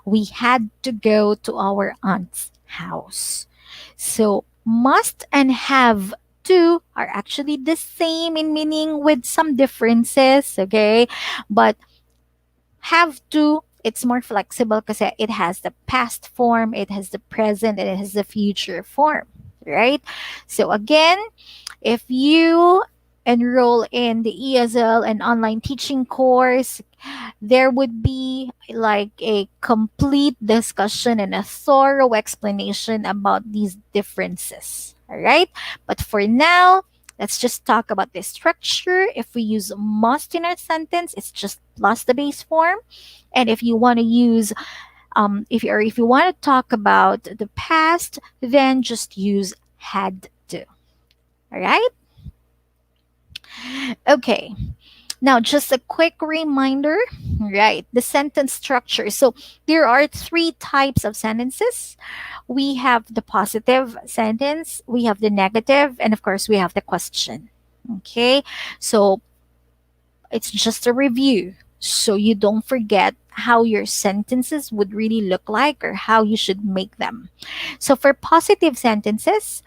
We had to go to our aunt's house. So must and have to are actually the same in meaning with some differences, okay? But have to, it's more flexible because it has the past form, it has the present, and it has the future form, right? So again, if you enroll in the ESL and online teaching course, there would be like a complete discussion and a thorough explanation about these differences. All right. But for now, let's just talk about the structure. If we use must in our sentence, it's just plus the base form. And if you want to use if you want to talk about the past, then just use had to. All right? Okay. Now, just a quick reminder, right? The sentence structure. So, there are 3 types of sentences. We have the positive sentence, we have the negative, and of course, we have the question. Okay? So, it's just a review. So, you don't forget how your sentences would really look like or how you should make them. So, for positive sentences,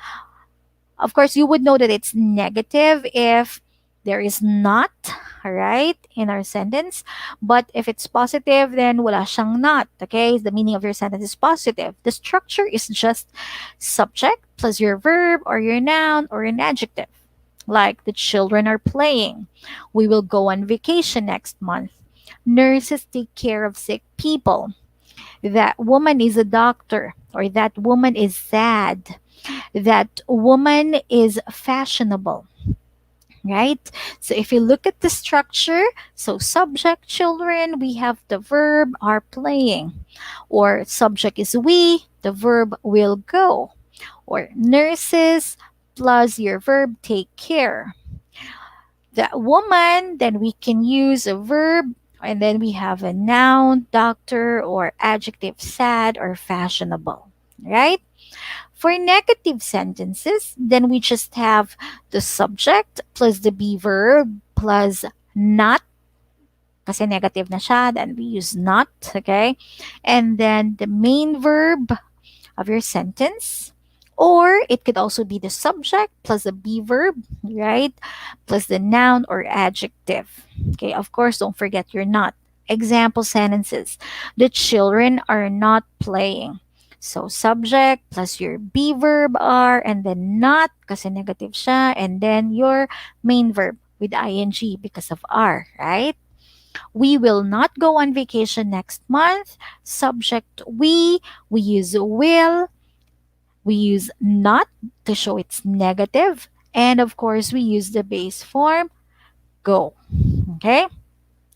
of course, you would know that it's negative if there is not, right, in our sentence. But if it's positive, then wala siyang not, okay? The meaning of your sentence is positive. The structure is just subject plus your verb or your noun or an adjective. Like the children are playing. We will go on vacation next month. Nurses take care of sick people. That woman is a doctor, or that woman is sad. That woman is fashionable, right? So if you look at the structure, so subject children, we have the verb are playing, or subject is we, the verb will go. Or nurses plus your verb take care. The woman, then we can use a verb, and then we have a noun, doctor, or adjective sad or fashionable, right? For negative sentences, then we just have the subject plus the be verb plus not, kasi negative na siya, then we use not, okay? And then the main verb of your sentence. Or it could also be the subject plus the be verb, right? Plus the noun or adjective. Okay, of course, don't forget your not. Example sentences. The children are not playing. So subject plus your be verb are, and then not kasi negative siya, and then your main verb with ing because of are, right? We will not go on vacation next month. Subject we use will, we use not to show it's negative, and of course we use the base form go. Okay?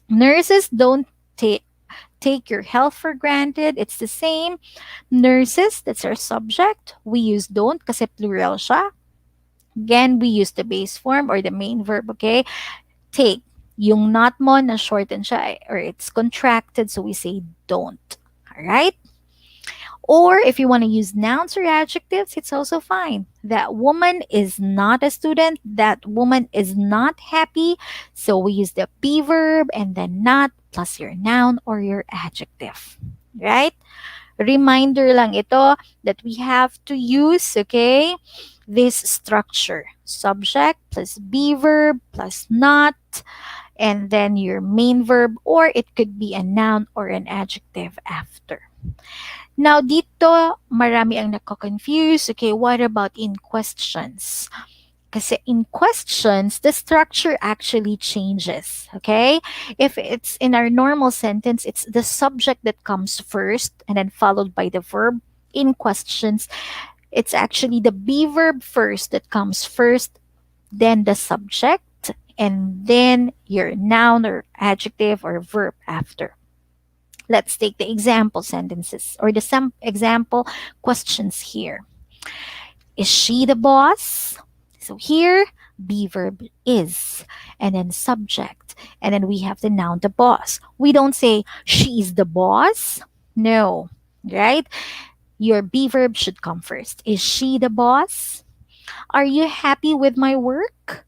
Nurses don't take your health for granted. It's the same. Nurses, that's our subject. We use don't kasi plural siya. Again, we use the base form or the main verb, okay? Take. Yung not mo na shorten siya or it's contracted, so we say don't. All right? Or if you want to use nouns or adjectives, it's also fine. That woman is not a student. That woman is not happy. So we use the be verb and then not plus your noun or your adjective. Right? Reminder lang ito that we have to use, okay, this structure. Subject plus be verb plus not, and then your main verb, or it could be a noun or an adjective after. Now, dito, marami ang nako-confuse. Okay, what about in questions? Kasi in questions, the structure actually changes. Okay? If it's in our normal sentence, it's the subject that comes first and then followed by the verb. In questions, it's actually the be verb first that comes first, then the subject, and then your noun or adjective or verb after. Let's take the example sentences or the example questions here. Is she the boss? So here, be verb is, and then subject, and then we have the noun the boss. We don't say she is the boss. No, right? Your be verb should come first. Is she the boss? Are you happy with my work?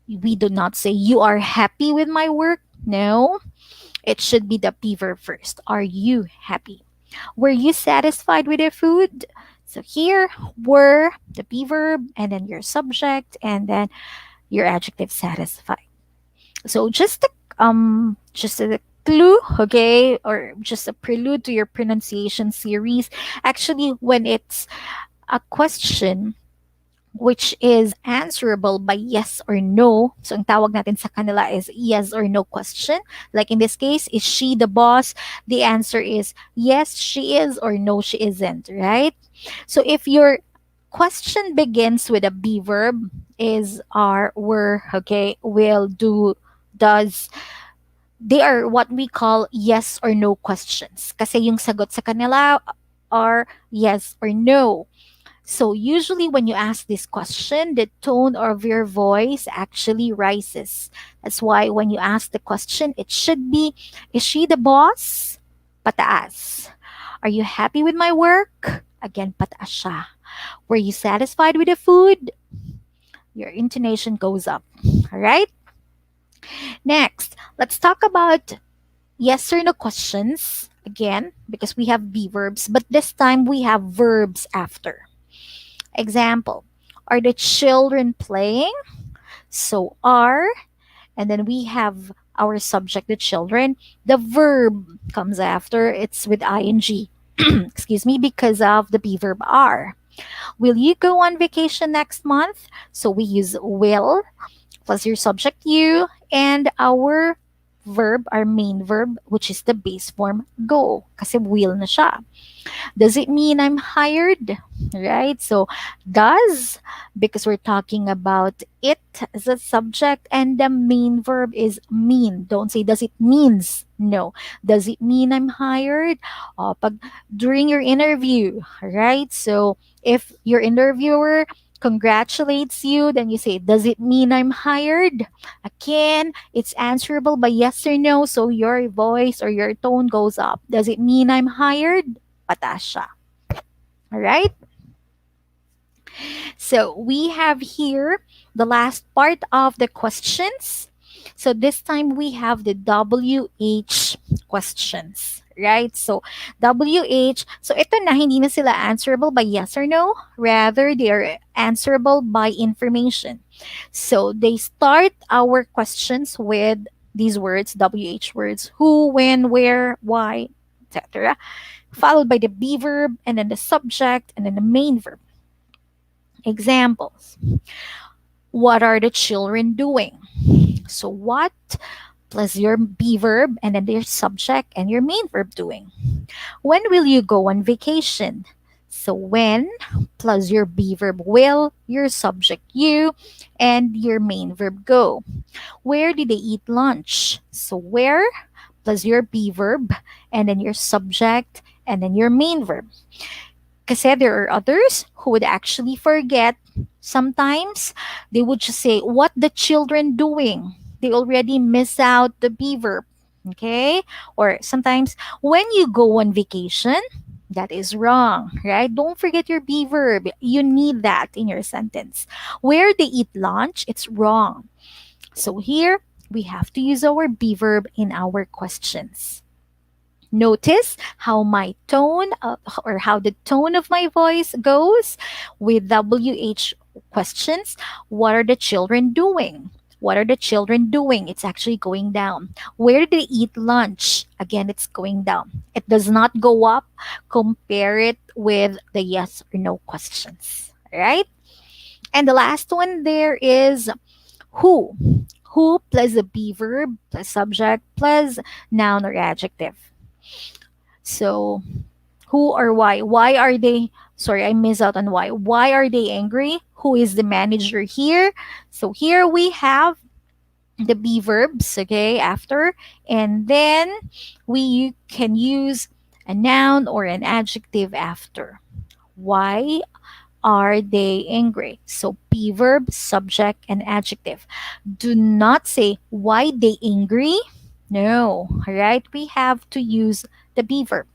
We do not say you are happy with my work. No, it should be the be verb first. Are you happy? Were you satisfied with your food? So here, were, the be verb, and then your subject, and then your adjective satisfied. So just a clue, okay, or just a prelude to your pronunciation series. Actually, when it's a question which is answerable by yes or no. So, ang tawag natin sa kanila is yes or no question. Like in this case, is she the boss? The answer is yes, she is, or no, she isn't, right? So, if your question begins with a be verb, is, are, were, okay, will, do, does, they are what we call yes or no questions. Kasi yung sagot sa kanila are yes or no. So usually when you ask this question, the tone of your voice actually rises. That's why when you ask the question, it should be, is she the boss? Pataas. Are you happy with my work? Again, pataas siya. Were you satisfied with the food? Your intonation goes up. All right? Next, let's talk about yes or no questions. Again, because we have be verbs, but this time we have verbs after. Example, are the children playing? So are, and then we have our subject, the children. The verb comes after, it's with ing. Excuse me, because of the be verb are. Will you go on vacation next month? So we use will plus your subject you and our verb, our main verb, which is the base form go. Kasi will na siya. Does it mean I'm hired? Right? So, does, because we're talking about it as a subject, and the main verb is mean. Don't say, does it means? No. Does it mean I'm hired? During your interview, right? So, if your interviewer congratulates you, then you say, does it mean I'm hired? Again, it's answerable by yes or no, so your voice or your tone goes up. Does it mean I'm hired? Pataas siya. All right? So we have here the last part of the questions. So this time we have the WH questions. Right? So WH, so ito na, hindi na sila answerable by yes or no. Rather, they are answerable by information. So they start our questions with these words, WH words, who, when, where, why, etc., followed by the be verb, and then the subject, and then the main verb. Examples. What are the children doing? So what plus your be verb, and then their subject and your main verb doing. When will you go on vacation? So when plus your be verb will, your subject you, and your main verb go. Where did they eat lunch? So where plus your be verb, and then your subject, and then your main verb. Kasi there are others who would actually forget. Sometimes they would just say, what the children doing? They already miss out the be verb. Okay? Or sometimes, when you go on vacation, that is wrong, right? Don't forget your be verb. You need that in your sentence. Where they eat lunch, it's wrong. So here, we have to use our be verb in our questions. Notice how my tone or how the tone of my voice goes with WH questions. What are the children doing? What are the children doing? It's actually going down. Where did they eat lunch? Again, it's going down. It does not go up. Compare it with the yes or no questions. All right? And the last one there is who. Who plus the be verb plus subject plus noun or adjective. So, who or why? Why are they? Sorry, I miss out on why. Why are they angry? Who is the manager here? So, here we have the be verbs, okay, after. And then we can use a noun or an adjective after. Why are they angry? So, be verb, subject, and adjective. Do not say why they angry. No, all right? We have to use the be verb.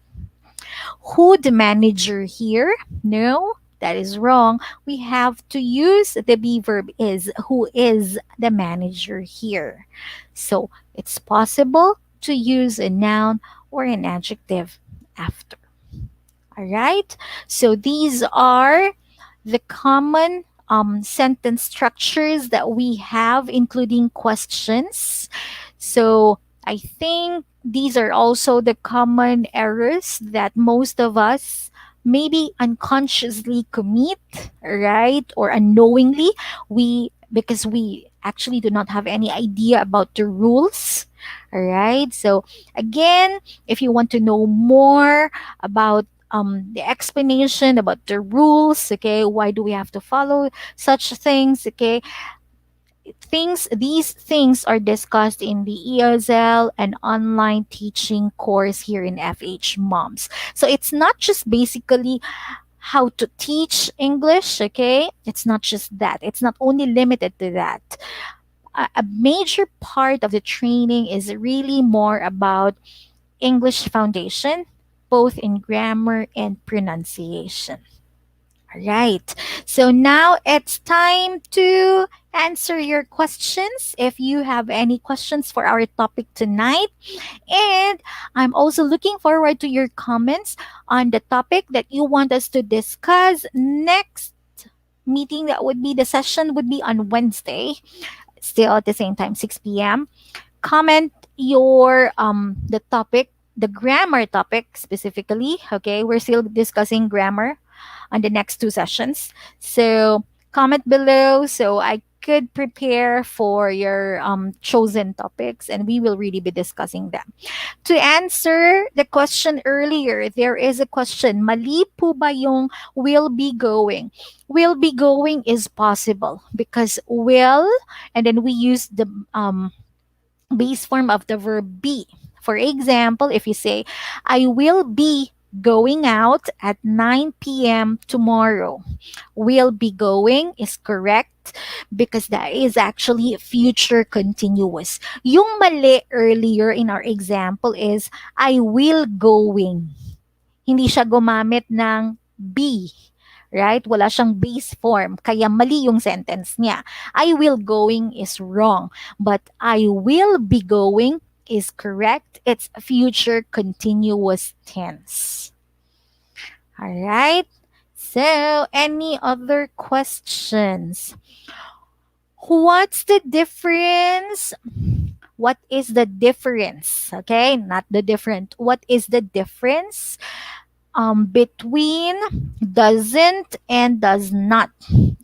Who the manager here? No, that is wrong. We have to use the be verb is. Who is the manager here? So it's possible to use a noun or an adjective after. All right? So these are the common sentence structures that we have, including questions. So I think these are also the common errors that most of us maybe unconsciously commit, right? Or unknowingly, because we actually do not have any idea about the rules. All right. So again, if you want to know more about the explanation about the rules, okay, why do we have to follow such things, okay, these things are discussed in the ESL and online teaching course here in FHMoms. So it's not just basically how to teach English, okay? It's not just that. It's not only limited to that. A major part of the training is really more about English foundation, both in grammar and pronunciation. All right. So now it's time to answer your questions if you have any questions for our topic tonight. And I'm also looking forward to your comments on the topic that you want us to discuss next meeting. That would be the session would be on Wednesday, still at the same time, 6 p.m. Comment your the topic, the grammar topic specifically. Okay, we're still discussing grammar on the next two sessions. So comment below so I could prepare for your chosen topics, and we will really be discussing them. To answer the question earlier, there is a question, mali po ba yung will be going? Will be going is possible because will, and then we use the base form of the verb be. For example, if you say, I will be going out at 9 p.m. tomorrow. Will be going is correct because that is actually future continuous. Yung mali earlier in our example is, I will going. Hindi siya gumamit ng be. Right? Wala siyang base form. Kaya mali yung sentence niya. I will going is wrong. But I will be going is correct. It's future continuous tense. Alright? So, any other questions? What's the difference? What is the difference? Okay, not the different. What is the difference between doesn't and does not?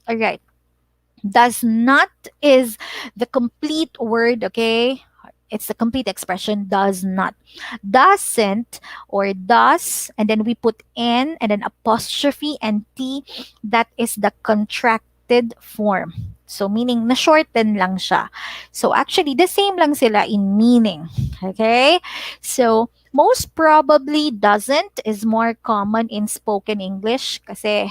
All right. Does not is the complete word, okay? It's the complete expression, does not. Doesn't or does, and then we put N and then apostrophe and T, that is the contracted form. So, meaning, na-shorten lang siya. So, actually, the same lang sila in meaning. Okay? So, most probably, doesn't is more common in spoken English kasi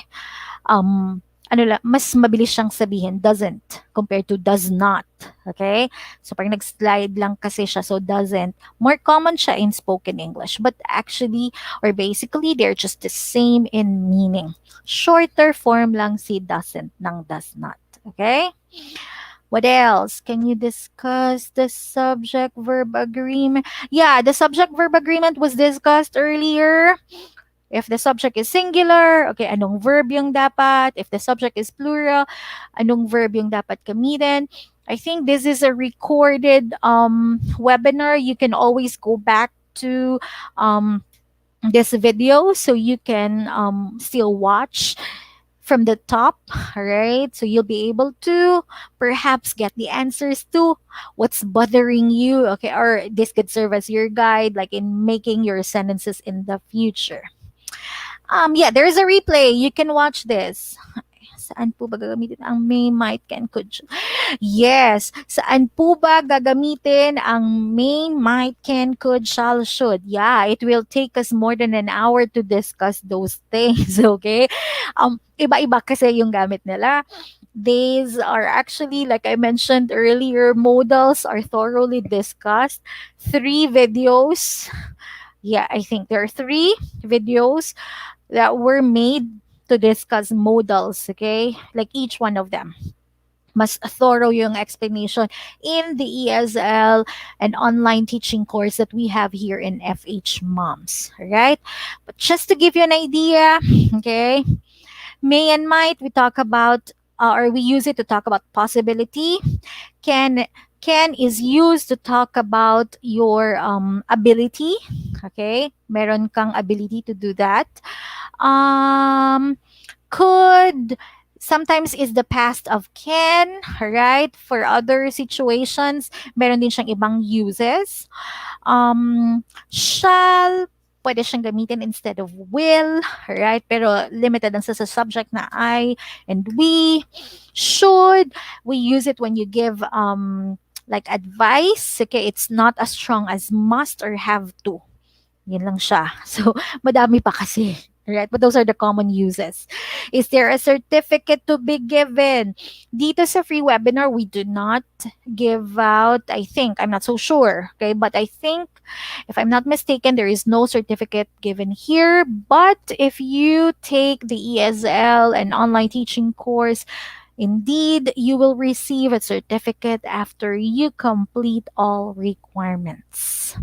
mas mabilis siyang sabihin, doesn't, compared to does not. Okay? So, pag nag-slide lang kasi siya, so doesn't, more common siya in spoken English. But actually, or basically, they're just the same in meaning. Shorter form lang si doesn't ng does not. Okay? What else? Can you discuss the subject-verb agreement? Yeah, the subject-verb agreement was discussed earlier. If the subject is singular, okay, anong verb yung dapat? If the subject is plural, anong verb yung dapat gamitin? I think this is a recorded webinar. You can always go back to this video so you can still watch from the top, right? So you'll be able to perhaps get the answers to what's bothering you, okay? Or this could serve as your guide, like in making your sentences in the future. Yeah, there is a replay. You can watch this. Saan po ba gagamitin ang may, might, can, could? Yes. Saan po ba gagamitin ang may, might, can, could, shall, should? Yeah, it will take us more than an hour to discuss those things, okay? Iba-iba kasi yung gamit nila. These are actually, like I mentioned earlier, modals are thoroughly discussed. 3 videos. Yeah, I think there are 3 videos that were made to discuss modals, okay? Like each one of them. Mas thorough yung explanation in the ESL and online teaching course that we have here in FHMoms, right? But just to give you an idea, okay? May and might, we talk about, or we use it to talk about possibility. Can is used to talk about your ability, okay? Meron kang ability to do that. Could sometimes is the past of can, right? For other situations, meron din siyang ibang uses. Shall, pwede siyang gamitin instead of will, right? Pero limited lang sa subject na I and we. Should, we use it when you give like advice, okay? It's not as strong as must or have to. Yun lang siya. So, madami pa kasi. Right? But those are the common uses. Is there a certificate to be given? Dito sa free webinar, we do not give out, I think, I'm not so sure, okay? But I think, if I'm not mistaken, there is no certificate given here. But if you take the ESL and online teaching course, indeed, you will receive a certificate after you complete all requirements.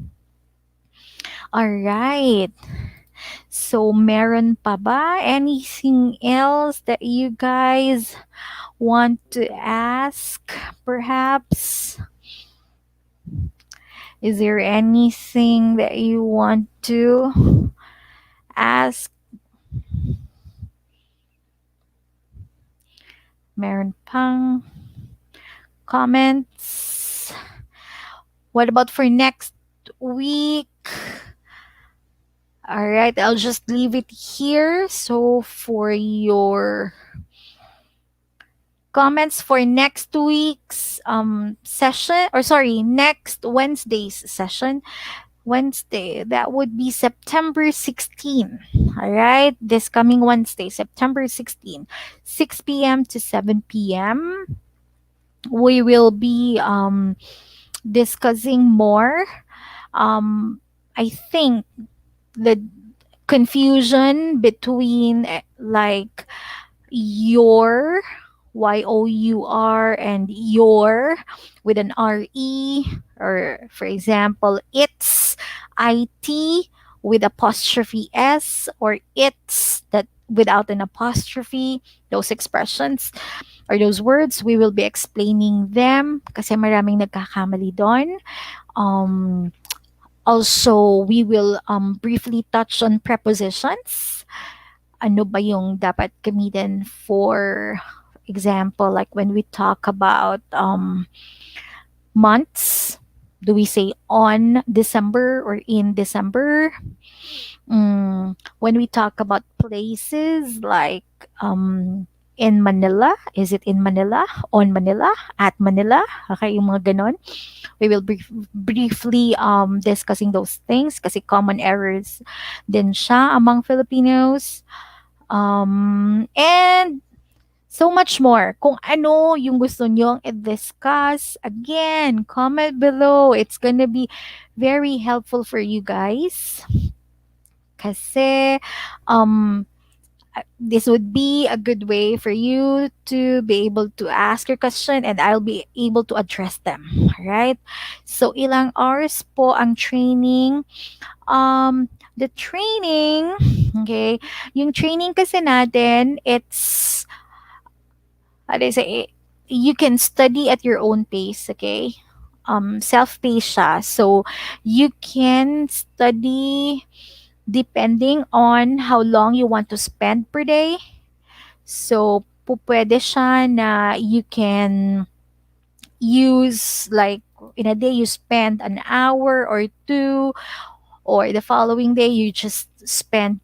All right. So, meron pa ba anything else that you guys want to ask, perhaps? Is there anything that you want to ask? Meron pang comments? What about for next week? All right, I'll just leave it here. So for your comments for next week's session, or sorry, next Wednesday's session, Wednesday, that would be September 16. All right, this coming Wednesday, September 16, 6 p.m. to 7 p.m. We will be discussing more. I think the confusion between like your your and your with an re, or for example it with apostrophe s, or it's that without an apostrophe. Those expressions or those words, we will be explaining them kasi maraming nagkakamali doon. Also, we will briefly touch on prepositions. Ano ba yung dapat gamitin for example, like when we talk about months, do we say on December or in December? When we talk about places like in Manila, is it in Manila, on Manila, at Manila? Okay, yung mga ganon. We will briefly discussing those things kasi common errors din siya among Filipinos. And so much more. Kung ano yung gusto nyong i-discuss, again, comment below. It's gonna be very helpful for you guys. Kasi, this would be a good way for you to be able to ask your question and I'll be able to address them. Alright? So, ilang hours po ang training? The training, okay, yung training kasi natin, it's, how do I say, you can study at your own pace, okay? Self-paced siya. So, you can study depending on how long you want to spend per day. So, pwede siya na you can use like in a day you spend an hour or two, or the following day you just spend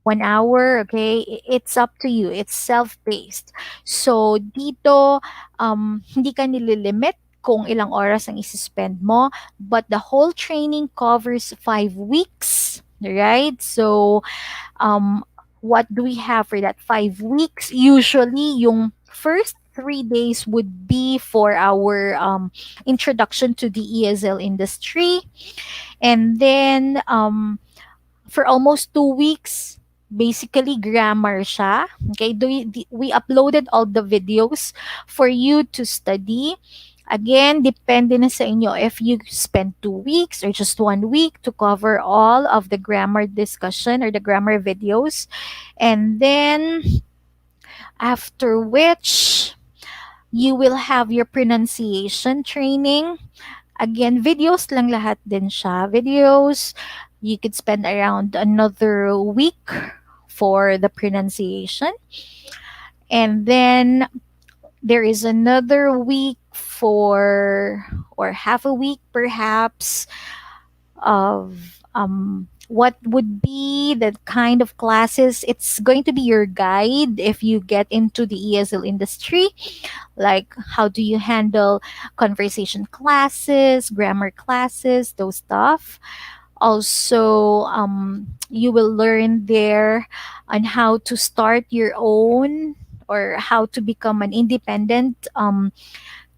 1 hour, okay? It's up to you. It's self-paced. So, dito, hindi ka nililimit kung ilang oras ang isi-spend mo, but the whole training covers 5 weeks, right? So, what do we have for that 5 weeks? Usually, yung first 3 days would be for our introduction to the ESL industry. And then, for almost 2 weeks, basically grammar siya. Okay, we uploaded all the videos for you to study. Again, depende na sa inyo if you spend 2 weeks or just 1 week to cover all of the grammar discussion or the grammar videos. And then, after which, you will have your pronunciation training. Again, videos lang lahat din siya. Videos, you could spend around another week for the pronunciation. And then there is another week for, or half a week perhaps, of what would be the kind of classes. It's going to be your guide if you get into the ESL industry, like how do you handle conversation classes, grammar classes, those stuff. Also, you will learn there on how to start your own or how to become an independent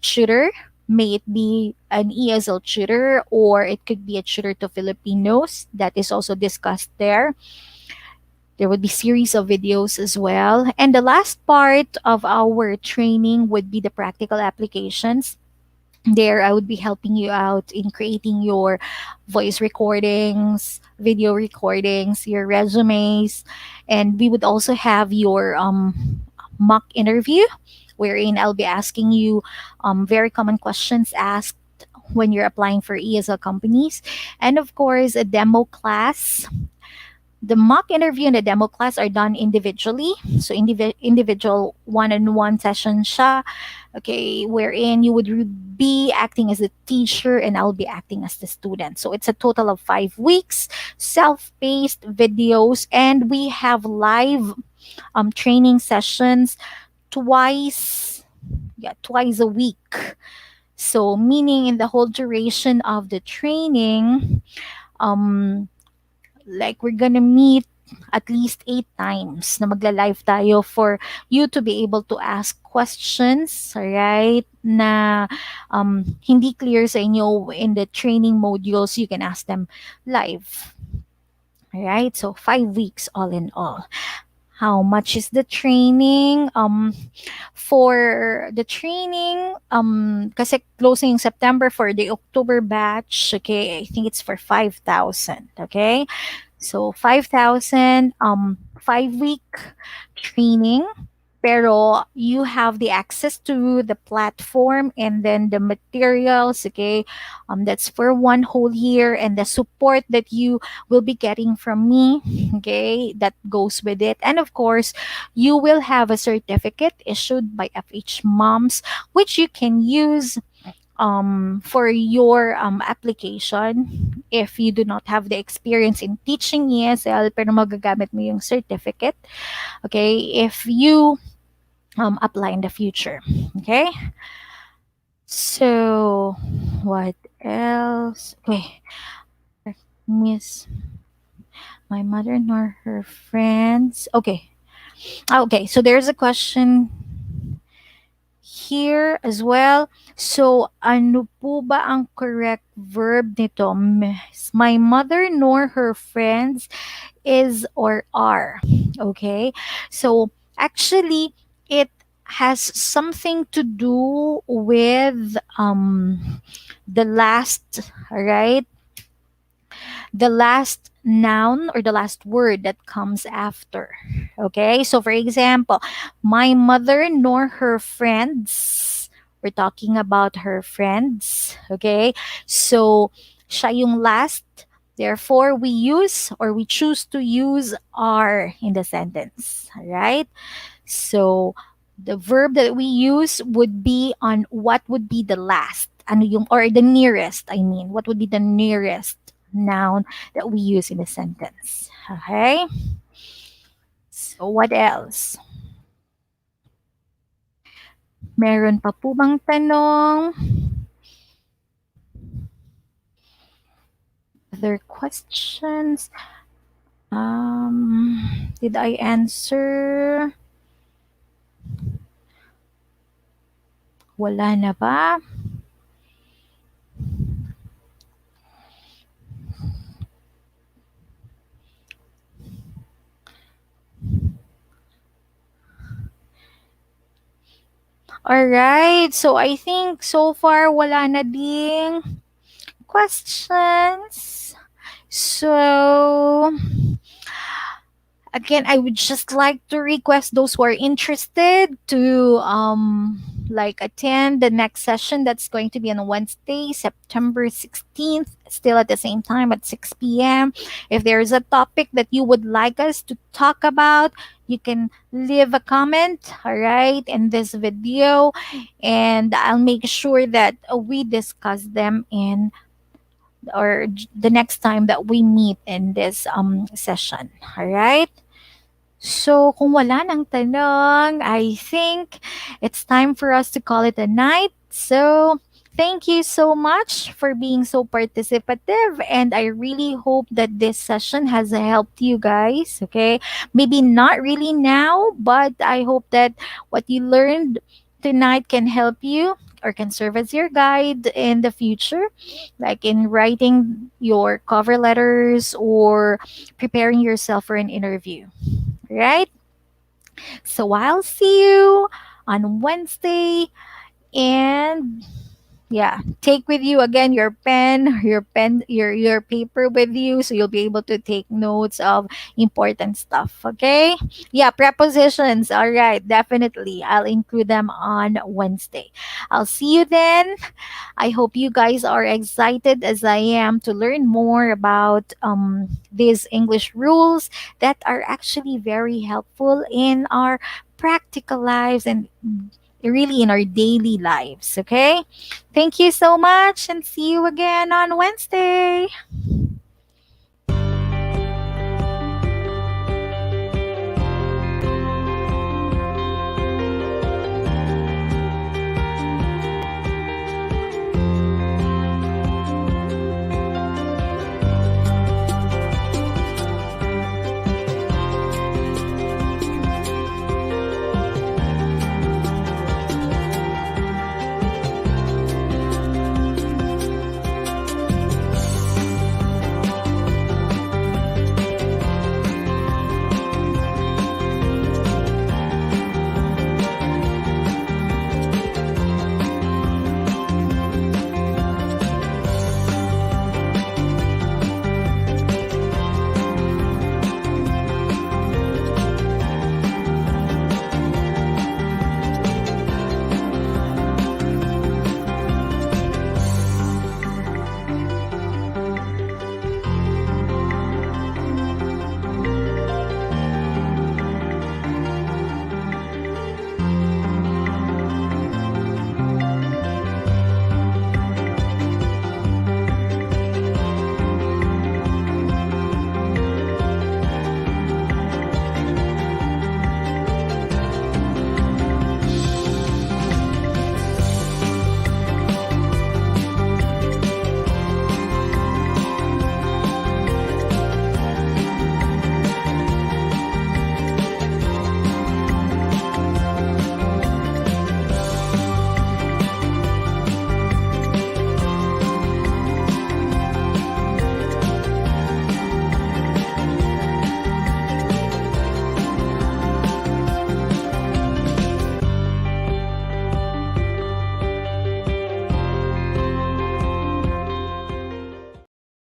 tutor. May it be an ESL tutor or it could be a tutor to Filipinos. That is also discussed there. There would be series of videos as well. And the last part of our training would be the practical applications. There, I would be helping you out in creating your voice recordings, video recordings, your resumes, and we would also have your mock interview, wherein I'll be asking you very common questions asked when you're applying for ESL companies, and of course, a demo class The mock interview and the demo class are done individually. So individual one-on-one session siya. Okay, wherein you would be acting as the teacher and I'll be acting as the student. So it's a total of 5 weeks, self-paced videos, and we have live training sessions twice, yeah, twice a week. So meaning in the whole duration of the training, um, like we're gonna meet at least 8 times na magla-live tayo for you to be able to ask questions, right? Na hindi clear sa inyo in the training modules, you can ask them live. Alright, so 5 weeks all in all. How much is the training? For the training, kasi closing September for the October batch, okay, I think it's for 5,000, okay? So 5,000, 5 week training. Pero you have the access to the platform and then the materials, okay? That's for 1 whole year, and the support that you will be getting from me, okay? That goes with it. And of course, you will have a certificate issued by FHMoms, which you can use for your application if you do not have the experience in teaching ESL pero magagamit mo yung certificate, okay, if you apply in the future. Okay, so what else? Okay, miss my mother nor her friends. Okay, so there's a question here as well. So, ano po ba ang correct verb nito? My mother nor her friends is or are. Okay? So, actually, it has something to do with the last, right? The last noun or the last word that comes after. Okay? So, for example, my mother nor her friends. We're talking about her friends. Okay? So, siya yung last. Therefore, we use or we choose to use are in the sentence. Alright? So, the verb that we use would be on what would be the last. Ano yung, or the nearest, I mean. What would be the nearest noun that we use in a sentence. Okay? So, what else? Meron pa po bang tanong? Other questions? Did I answer? Wala na ba? Alright, so I think so far wala na ding questions. So, again, I would just like to request those who are interested to like attend the next session that's going to be on Wednesday, September 16th, still at the same time at 6 p.m. If there's a topic that you would like us to talk about, you can leave a comment, all right, in this video, and I'll make sure that we discuss them in or the next time that we meet in this session, all right? So, kung wala nang tanong, I think it's time for us to call it a night. So, thank you so much for being so participative, and I really hope that this session has helped you guys, okay? Maybe not really now, but I hope that what you learned tonight can help you or can serve as your guide in the future, like in writing your cover letters or preparing yourself for an interview. Right? So I'll see you on Wednesday, and Yeah, take with you again your paper with you, so you'll be able to take notes of important stuff. Okay. Yeah, prepositions. All right, definitely I'll include them on Wednesday. I'll see you then. I hope you guys are excited as I am to learn more about these English rules that are actually very helpful in our practical lives and really in our daily lives. Okay. Thank you so much and see you again on Wednesday.